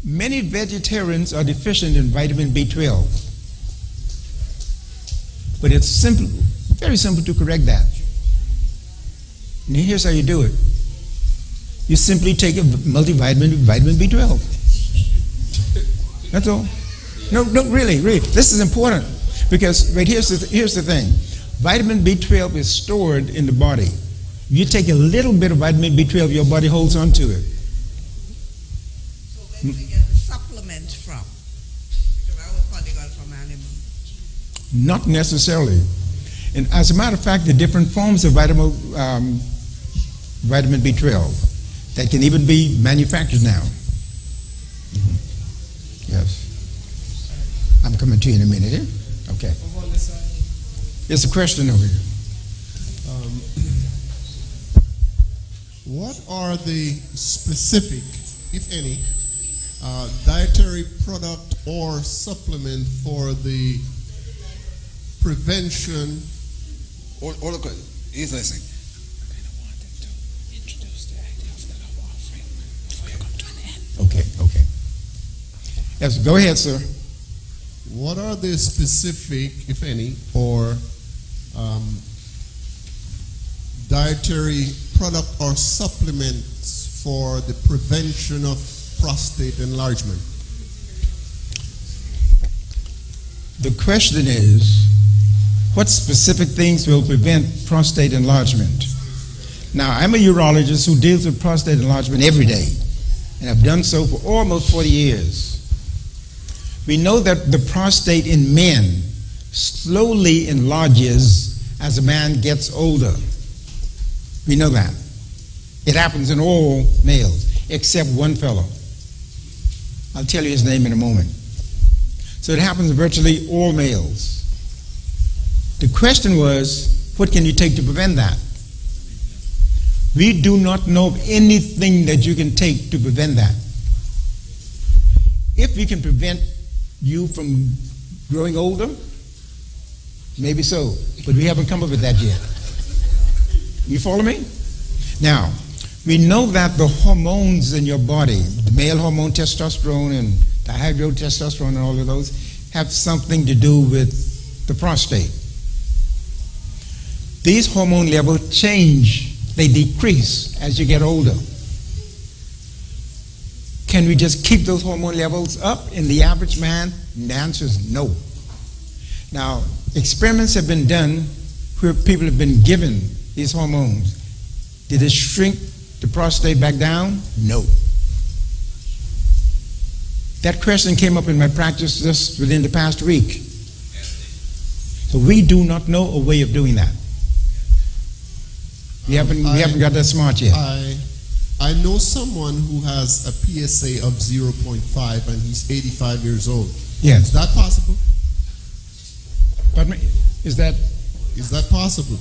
Many vegetarians are deficient in vitamin B12. But it's simple, very simple to correct that. And here's how you do it. You simply take a multivitamin with vitamin B12. That's all. No, really. This is important because here's the thing. Vitamin B12 is stored in the body. You take a little bit of vitamin B12, your body holds on to it. So where do we get the supplement from? Because I was thought they got it from animals. Not necessarily. And as a matter of fact, the different forms of vitamin B12 that can even be manufactured now. Yes. I'm coming to you in a minute. Eh? Okay. There's a question over here. What are the specific, if any, dietary product or supplement for the prevention? All the question. He's listening. Okay. Yes, go ahead, sir. What are the specific, if any, or dietary product or supplements for the prevention of prostate enlargement? The question is, what specific things will prevent prostate enlargement? Now, I'm a urologist who deals with prostate enlargement every day, and I've done so for almost 40 years. We know that the prostate in men slowly enlarges as a man gets older. We know that. It happens in all males, except one fellow. I'll tell you his name in a moment. So it happens in virtually all males. The question was, what can you take to prevent that? We do not know of anything that you can take to prevent that. If we can prevent you from growing older, maybe so, but we haven't come up with that yet. You follow me? Now, we know that the hormones in your body, the male hormone testosterone and dihydrotestosterone and all of those, have something to do with the prostate. These hormone levels change, they decrease as you get older. Can we just keep those hormone levels up in the average man? And the answer is no. Now, experiments have been done where people have been given these hormones. Did it shrink the prostate back down? No. That question came up in my practice just within the past week. So we do not know a way of doing that. We haven't got that smart yet. I know someone who has a PSA of 0.5 and he's 85 years old. Yes. Is that possible? Pardon me? Is that possible?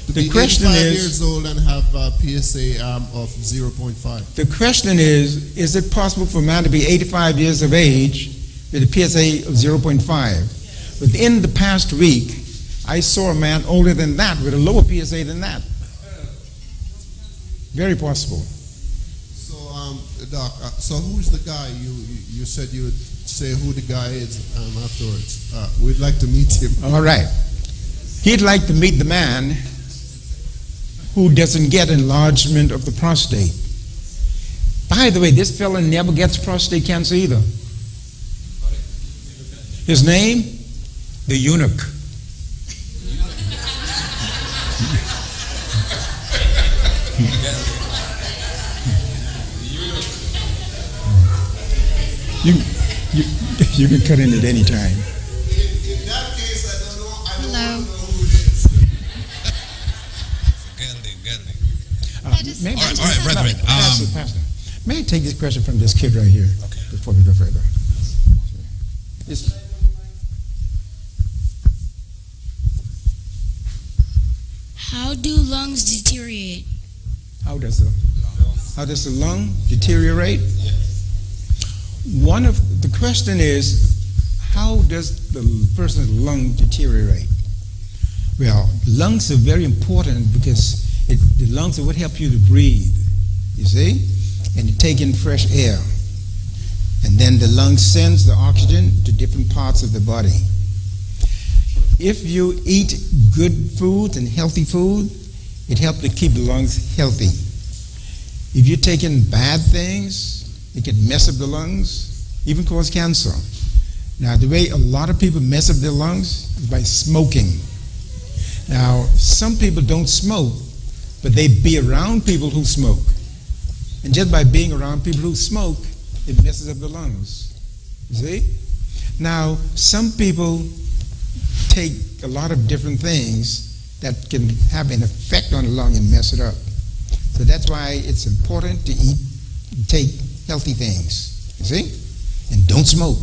To the be question 85 is, years old and have a PSA of 0.5. The question is it possible for a man to be 85 years of age with a PSA of 0.5? Within the past week, I saw a man older than that with a lower PSA than that. Very possible. So, Doc, so who's the guy? You said you would say who the guy is afterwards. We'd like to meet him. All right. He'd like to meet the man who doesn't get enlargement of the prostate. By the way, this fellow never gets prostate cancer either. His name? The eunuch. You can cut in at any time. In that case, I don't know. Hello. Who it is. All right, brethren. Pastor, may I take this question from this kid right here before we go further? How do lungs deteriorate? How does the lung deteriorate? One of the question is, how does the person's lung deteriorate? Well, lungs are very important because the lungs are what help you to breathe, you see, and to take in fresh air. And then the lung sends the oxygen to different parts of the body. If you eat good food and healthy food, it helps to keep the lungs healthy. If you take in bad things, it can mess up the lungs, even cause cancer. Now, the way a lot of people mess up their lungs is by smoking. Now, some people don't smoke, but they be around people who smoke. And just by being around people who smoke, it messes up the lungs. You see? Now, some people take a lot of different things that can have an effect on the lung and mess it up. So that's why it's important to eat, take healthy things. You see? And don't smoke.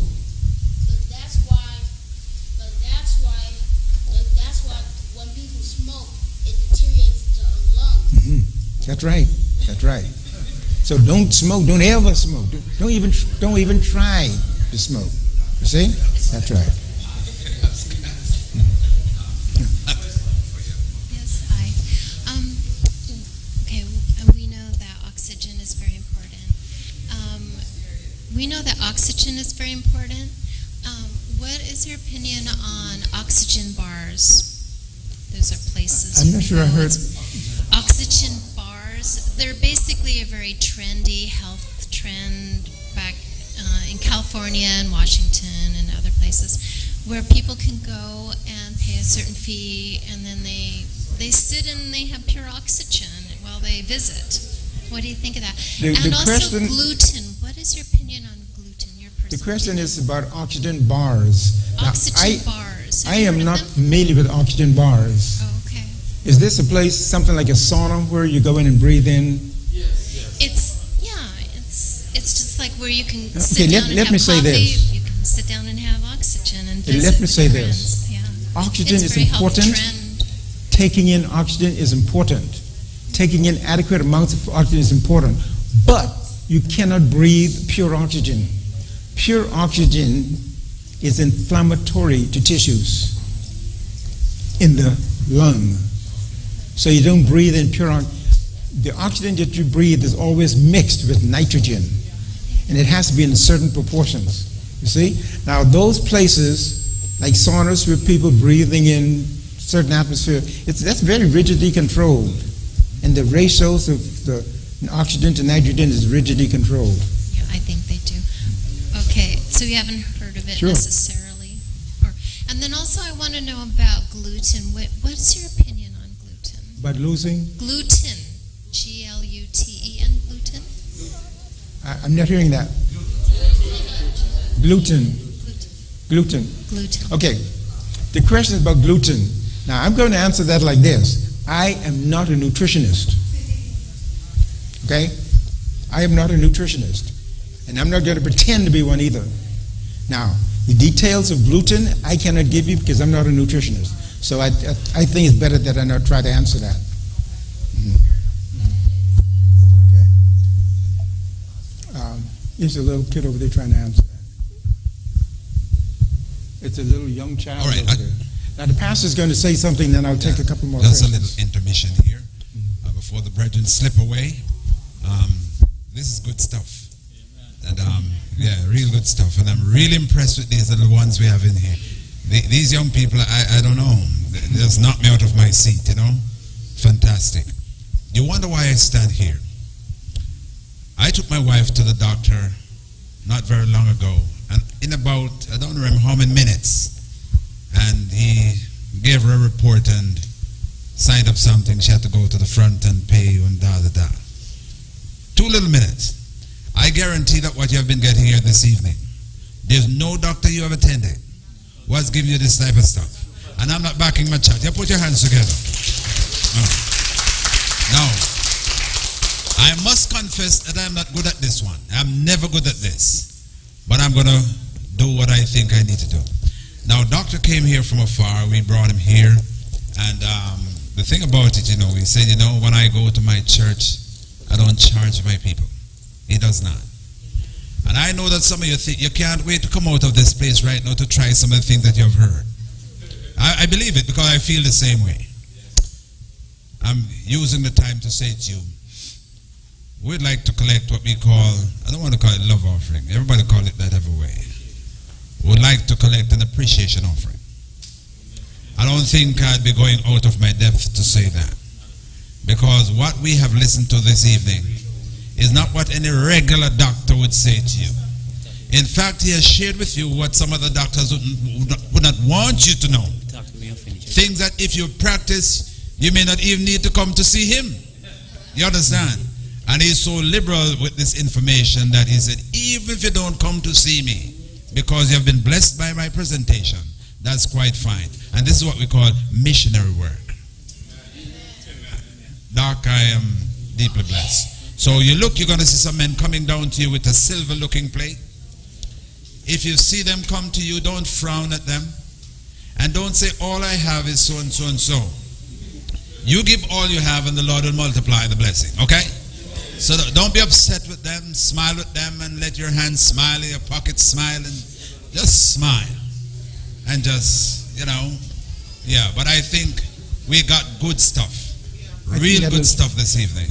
When people smoke, it deteriorates the lungs. Mm-hmm. That's right. That's right. So don't smoke. Don't ever smoke. Don't even try to smoke. You see? That's right. Yes, hi. Okay, we know that oxygen is very important. What is your opinion on oxygen bars? Those are places. I'm not sure I heard. Oxygen bars. They're basically a very trendy health trend back in California and Washington and other places, where people can go and pay a certain fee, and then they sit and they have pure oxygen while they visit. What do you think of that? And also gluten. What is your opinion on gluten? The question is about oxygen bars. Oxygen bars. I am not familiar with oxygen bars. Oh, okay. Is this a place, something like a sauna, where you go in and breathe in? Yes. It's just like where you can sit down and let have me say coffee. this. You can sit down and have oxygen and visit. Let me with say your this. friends. Yeah. Oxygen It's is a very healthy important. trend. Taking in oxygen is important. Taking in adequate amounts of oxygen is important. But you cannot breathe pure oxygen. Pure oxygen is inflammatory to tissues in the lung. So you don't breathe in pure oxygen. The oxygen that you breathe is always mixed with nitrogen, and it has to be in certain proportions. You see? Now, those places, like saunas where people breathing in certain atmosphere, that's very rigidly controlled. And the ratios of the oxygen to nitrogen is rigidly controlled. Yeah, I think they do. Okay, so you haven't heard of it necessarily. And then also I want to know about gluten. What's your opinion on gluten? About losing? Gluten. Gluten, gluten? I'm not hearing that. Gluten. Gluten. Gluten. Okay. The question is about gluten. Now, I'm going to answer that like this. I am not a nutritionist. Okay? I am not a nutritionist. And I'm not going to pretend to be one either. Now, the details of gluten, I cannot give you because I'm not a nutritionist. So I think it's better that I not try to answer that. Okay. There's a little kid over there trying to answer that. It's a little young child over there. Now, the pastor's going to say something, then I'll take a couple more questions. There's a little intermission here before the brethren slip away. This is good stuff. And real good stuff. And I'm really impressed with these little ones we have in here. These young people, I don't know. They just knock me out of my seat, you know. Fantastic. You wonder why I stand here. I took my wife to the doctor not very long ago. And in about, I don't remember how many minutes, and he gave her a report and signed up something. She had to go to the front and pay you and da. 2 little minutes. I guarantee that what you have been getting here this evening, there's no doctor you have attended who has given you this type of stuff. And I'm not backing my chat. You put your hands together. Now, I must confess that I'm not good at this one. I'm never good at this. But I'm going to do what I think I need to do. Now, doctor came here from afar. We brought him here. And the thing about it, he said, when I go to my church, I don't charge my people. He does not. And I know that some of you think you can't wait to come out of this place right now to try some of the things that you have heard. I believe it because I feel the same way. I'm using the time to say to you, we'd like to collect what we call, I don't want to call it love offering. Everybody call it that every way. We'd like to collect an appreciation offering. I don't think I'd be going out of my depth to say that. Because what we have listened to this evening is not what any regular doctor would say to you. In fact, he has shared with you what some other doctors would not want you to know. Things that if you practice, you may not even need to come to see him. You understand? And he's so liberal with this information that he said, even if you don't come to see me, because you have been blessed by my presentation, that's quite fine. And this is what we call missionary work. Doc, I am deeply blessed. So you look, you're going to see some men coming down to you with a silver looking plate. If you see them come to you, don't frown at them. And don't say, all I have is so and so and so. You give all you have and the Lord will multiply the blessing. Okay? So don't be upset with them. Smile with them and let your hands smile, your pockets smile, and just smile. And just, yeah. But I think we got good stuff. Real good stuff this evening.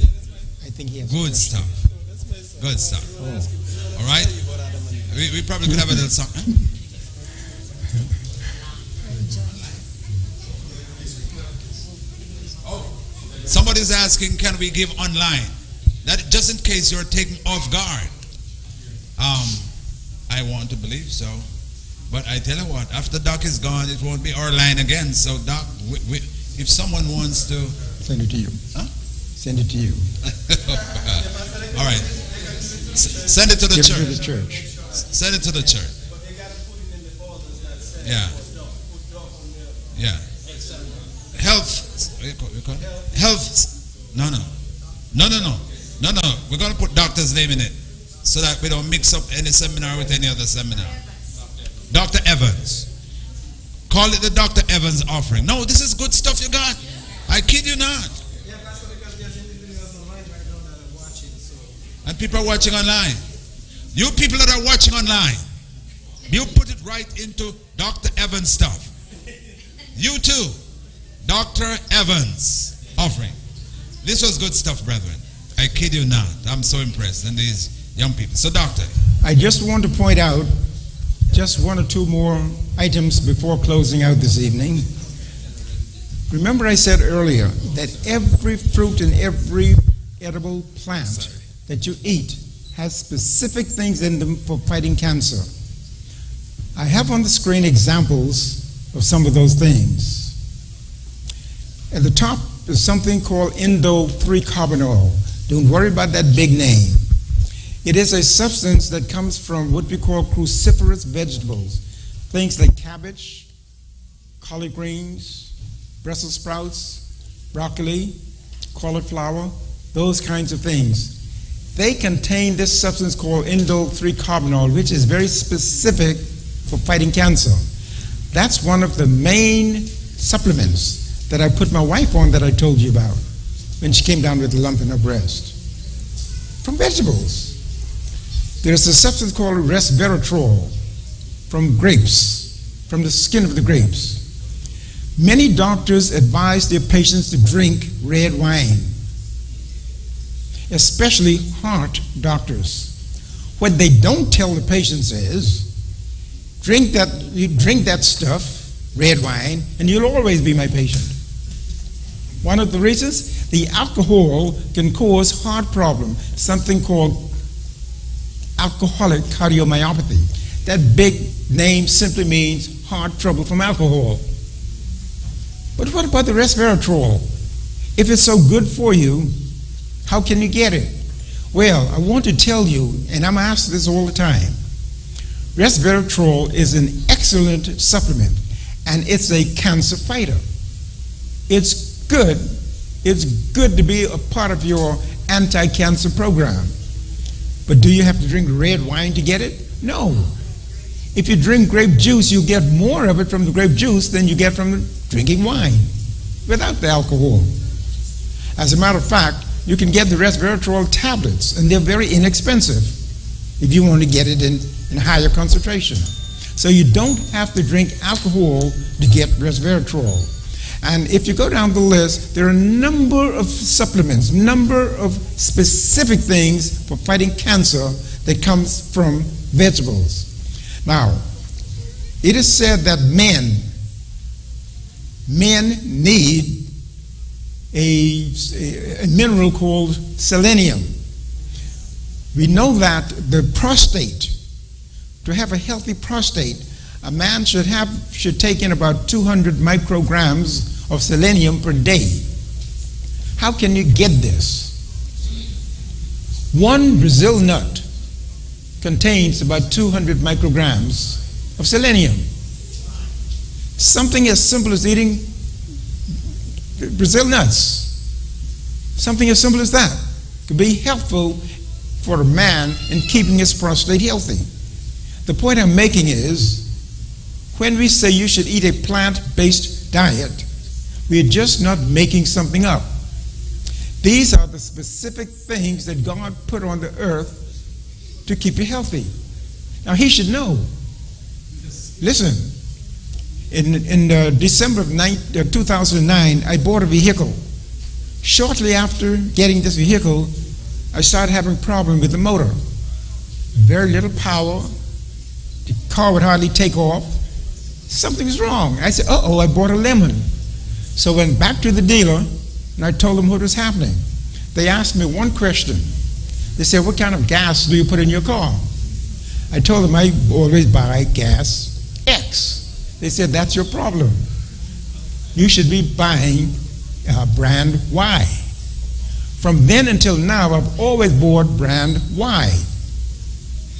I think he has good stuff. Good stuff. Oh. All right? We probably could have a little something. Somebody's asking, can we give online? That just in case you're taken off guard. I want to believe so. But I tell you what, after Doc is gone, it won't be our line again. So Doc, if someone wants to... Send it to you. Huh? Send it to you. All right. Send it to the Give church. it to the church. Send it to the church. Yeah. Yeah. Health. No. We're going to put doctor's name in it so that we don't mix up any seminar with any other seminar. Dr. Evans. Call it the Dr. Evans offering. No, this is good stuff you got. I kid you not. And people are watching online. You people that are watching online, you put it right into Dr. Evans stuff. You too. Dr. Evans offering. This was good stuff, brethren. I kid you not. I'm so impressed. And these young people. So, doctor. I just want to point out just one or two more items before closing out this evening. Remember I said earlier that every fruit and every edible plant that you eat has specific things in them for fighting cancer. I have on the screen examples of some of those things. At the top is something called indole-3-carbinol. Don't worry about that big name. It is a substance that comes from what we call cruciferous vegetables. Things like cabbage, collard greens, Brussels sprouts, broccoli, cauliflower, those kinds of things. They contain this substance called indole-3-carbinol, which is very specific for fighting cancer. That's one of the main supplements that I put my wife on that I told you about when she came down with a lump in her breast. From vegetables. There's a substance called resveratrol from grapes, from the skin of the grapes. Many doctors advise their patients to drink red wine, especially heart doctors. What they don't tell the patients is, you drink that stuff, red wine, and you'll always be my patient. One of the reasons, the alcohol can cause heart problem, something called alcoholic cardiomyopathy. That big name simply means heart trouble from alcohol. But what about the resveratrol? If it's so good for you, how can you get it? Well, I want to tell you, and I'm asked this all the time, resveratrol is an excellent supplement, and it's a cancer fighter. It's good. It's good to be a part of your anti-cancer program. But do you have to drink red wine to get it? No. If you drink grape juice, you get more of it from the grape juice than you get from drinking wine without the alcohol. As a matter of fact, you can get the resveratrol tablets, and they're very inexpensive if you want to get it in higher concentration. So you don't have to drink alcohol to get resveratrol. And if you go down the list, there are a number of supplements, number of specific things for fighting cancer that comes from vegetables. Now, it is said that men need a mineral called selenium. We know that the prostate, to have a healthy prostate, a man should take in about 200 micrograms of selenium per day. How can you get this? One Brazil nut contains about 200 micrograms of selenium. Something as simple as eating Brazil nuts, something as simple as that, could be helpful for a man in keeping his prostate healthy. The point I'm making is, when we say you should eat a plant-based diet, we're just not making something up. These are the specific things that God put on the earth to keep you healthy. Now, he should know. Listen, in December of 2009, I bought a vehicle. Shortly after getting this vehicle, I started having a problem with the motor. Very little power. The car would hardly take off. Something's wrong. I said, uh-oh, I bought a lemon. So I went back to the dealer, and I told them what was happening. They asked me one question. They said, what kind of gas do you put in your car? I told them I always buy gas X. They said, that's your problem. You should be buying brand Y. From then until now, I've always bought brand Y.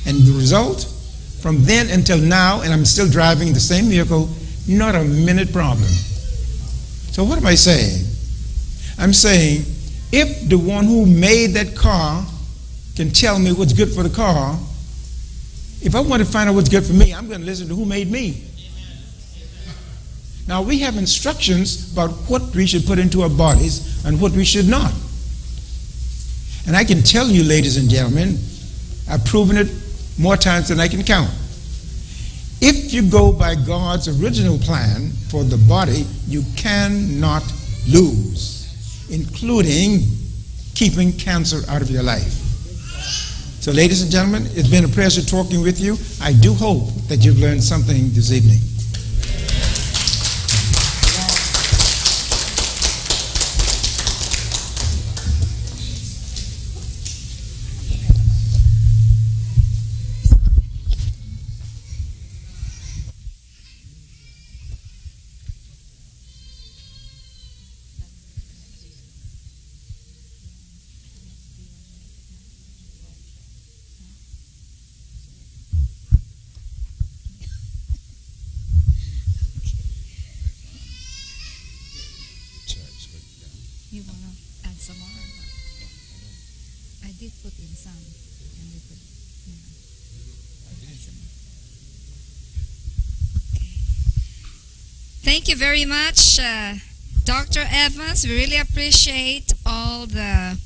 And the result, from then until now, and I'm still driving the same vehicle, not a minute problem. So what am I saying? I'm saying, if the one who made that car can tell me what's good for the car, if I want to find out what's good for me, I'm going to listen to who made me. Now, we have instructions about what we should put into our bodies and what we should not. And I can tell you, ladies and gentlemen, I've proven it more times than I can count. If you go by God's original plan for the body, you cannot lose, including keeping cancer out of your life. So, ladies and gentlemen, it's been a pleasure talking with you. I do hope that you've learned something this evening. You want to add some more? I did put in some. And we could, Thank you very much, Dr. Evans. We really appreciate all the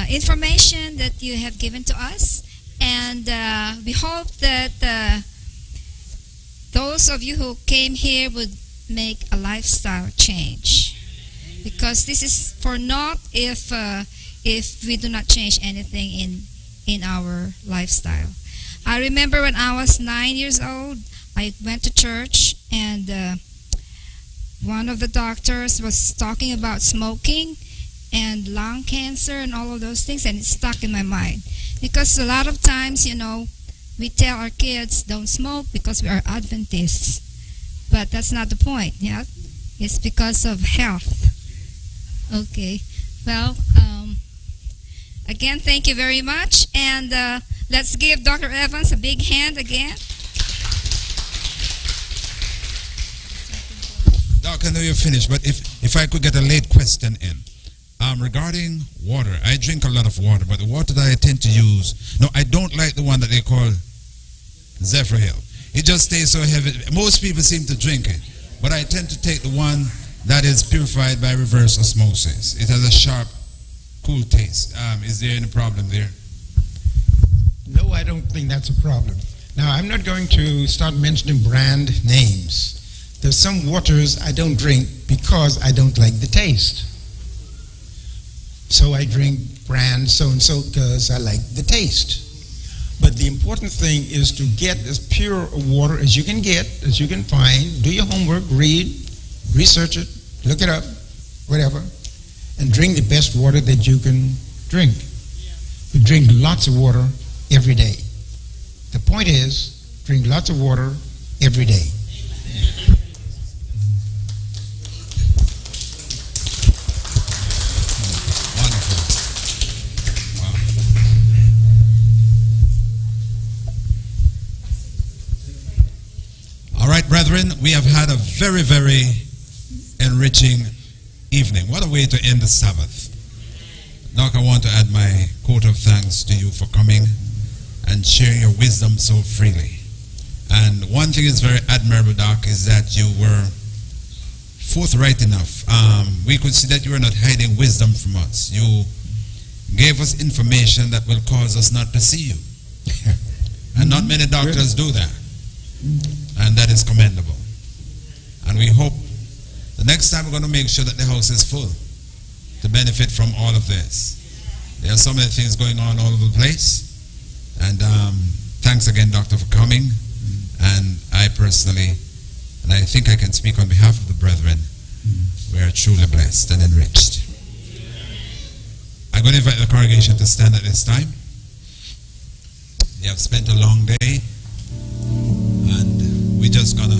information that you have given to us. And we hope that those of you who came here would make a lifestyle change. Because this is for naught if we do not change anything in our lifestyle. I remember when I was 9 years old, I went to church, and one of the doctors was talking about smoking and lung cancer and all of those things, and it stuck in my mind. Because a lot of times, we tell our kids don't smoke because we are Adventists. But that's not the point, yeah? It's because of health. Okay. Well, again, thank you very much. And let's give Dr. Evans a big hand again. Doc, I know you're finished, but if I could get a late question in. Regarding water, I drink a lot of water, but the water that I tend to use, no, I don't like the one that they call Zephyr Hill. It just stays so heavy. Most people seem to drink it, but I tend to take the one that is purified by reverse osmosis. It has a sharp, cool taste. Is there any problem there? No, I don't think that's a problem. Now, I'm not going to start mentioning brand names. There's some waters I don't drink because I don't like the taste. So I drink brand so-and-so because I like the taste. But the important thing is to get as pure a water as you can get, as you can find. Do your homework, read, research it, look it up, whatever, and drink the best water that you can drink. We drink lots of water every day. The point is, drink lots of water every day. All right, brethren, we have had a very, very enriching evening. What a way to end the Sabbath. Doc, I want to add my quote of thanks to you for coming and sharing your wisdom so freely. And one thing is very admirable, Doc, is that you were forthright enough. We could see that you were not hiding wisdom from us. You gave us information that will cause us not to see you. And not many doctors do that. And that is commendable. And we hope the next time we're going to make sure that the house is full to benefit from all of this. There are so many things going on all over the place. And thanks again, Doctor, for coming. And I personally, and I think I can speak on behalf of the brethren, we are truly blessed and enriched. I'm going to invite the congregation to stand at this time. They have spent a long day, and we're just going to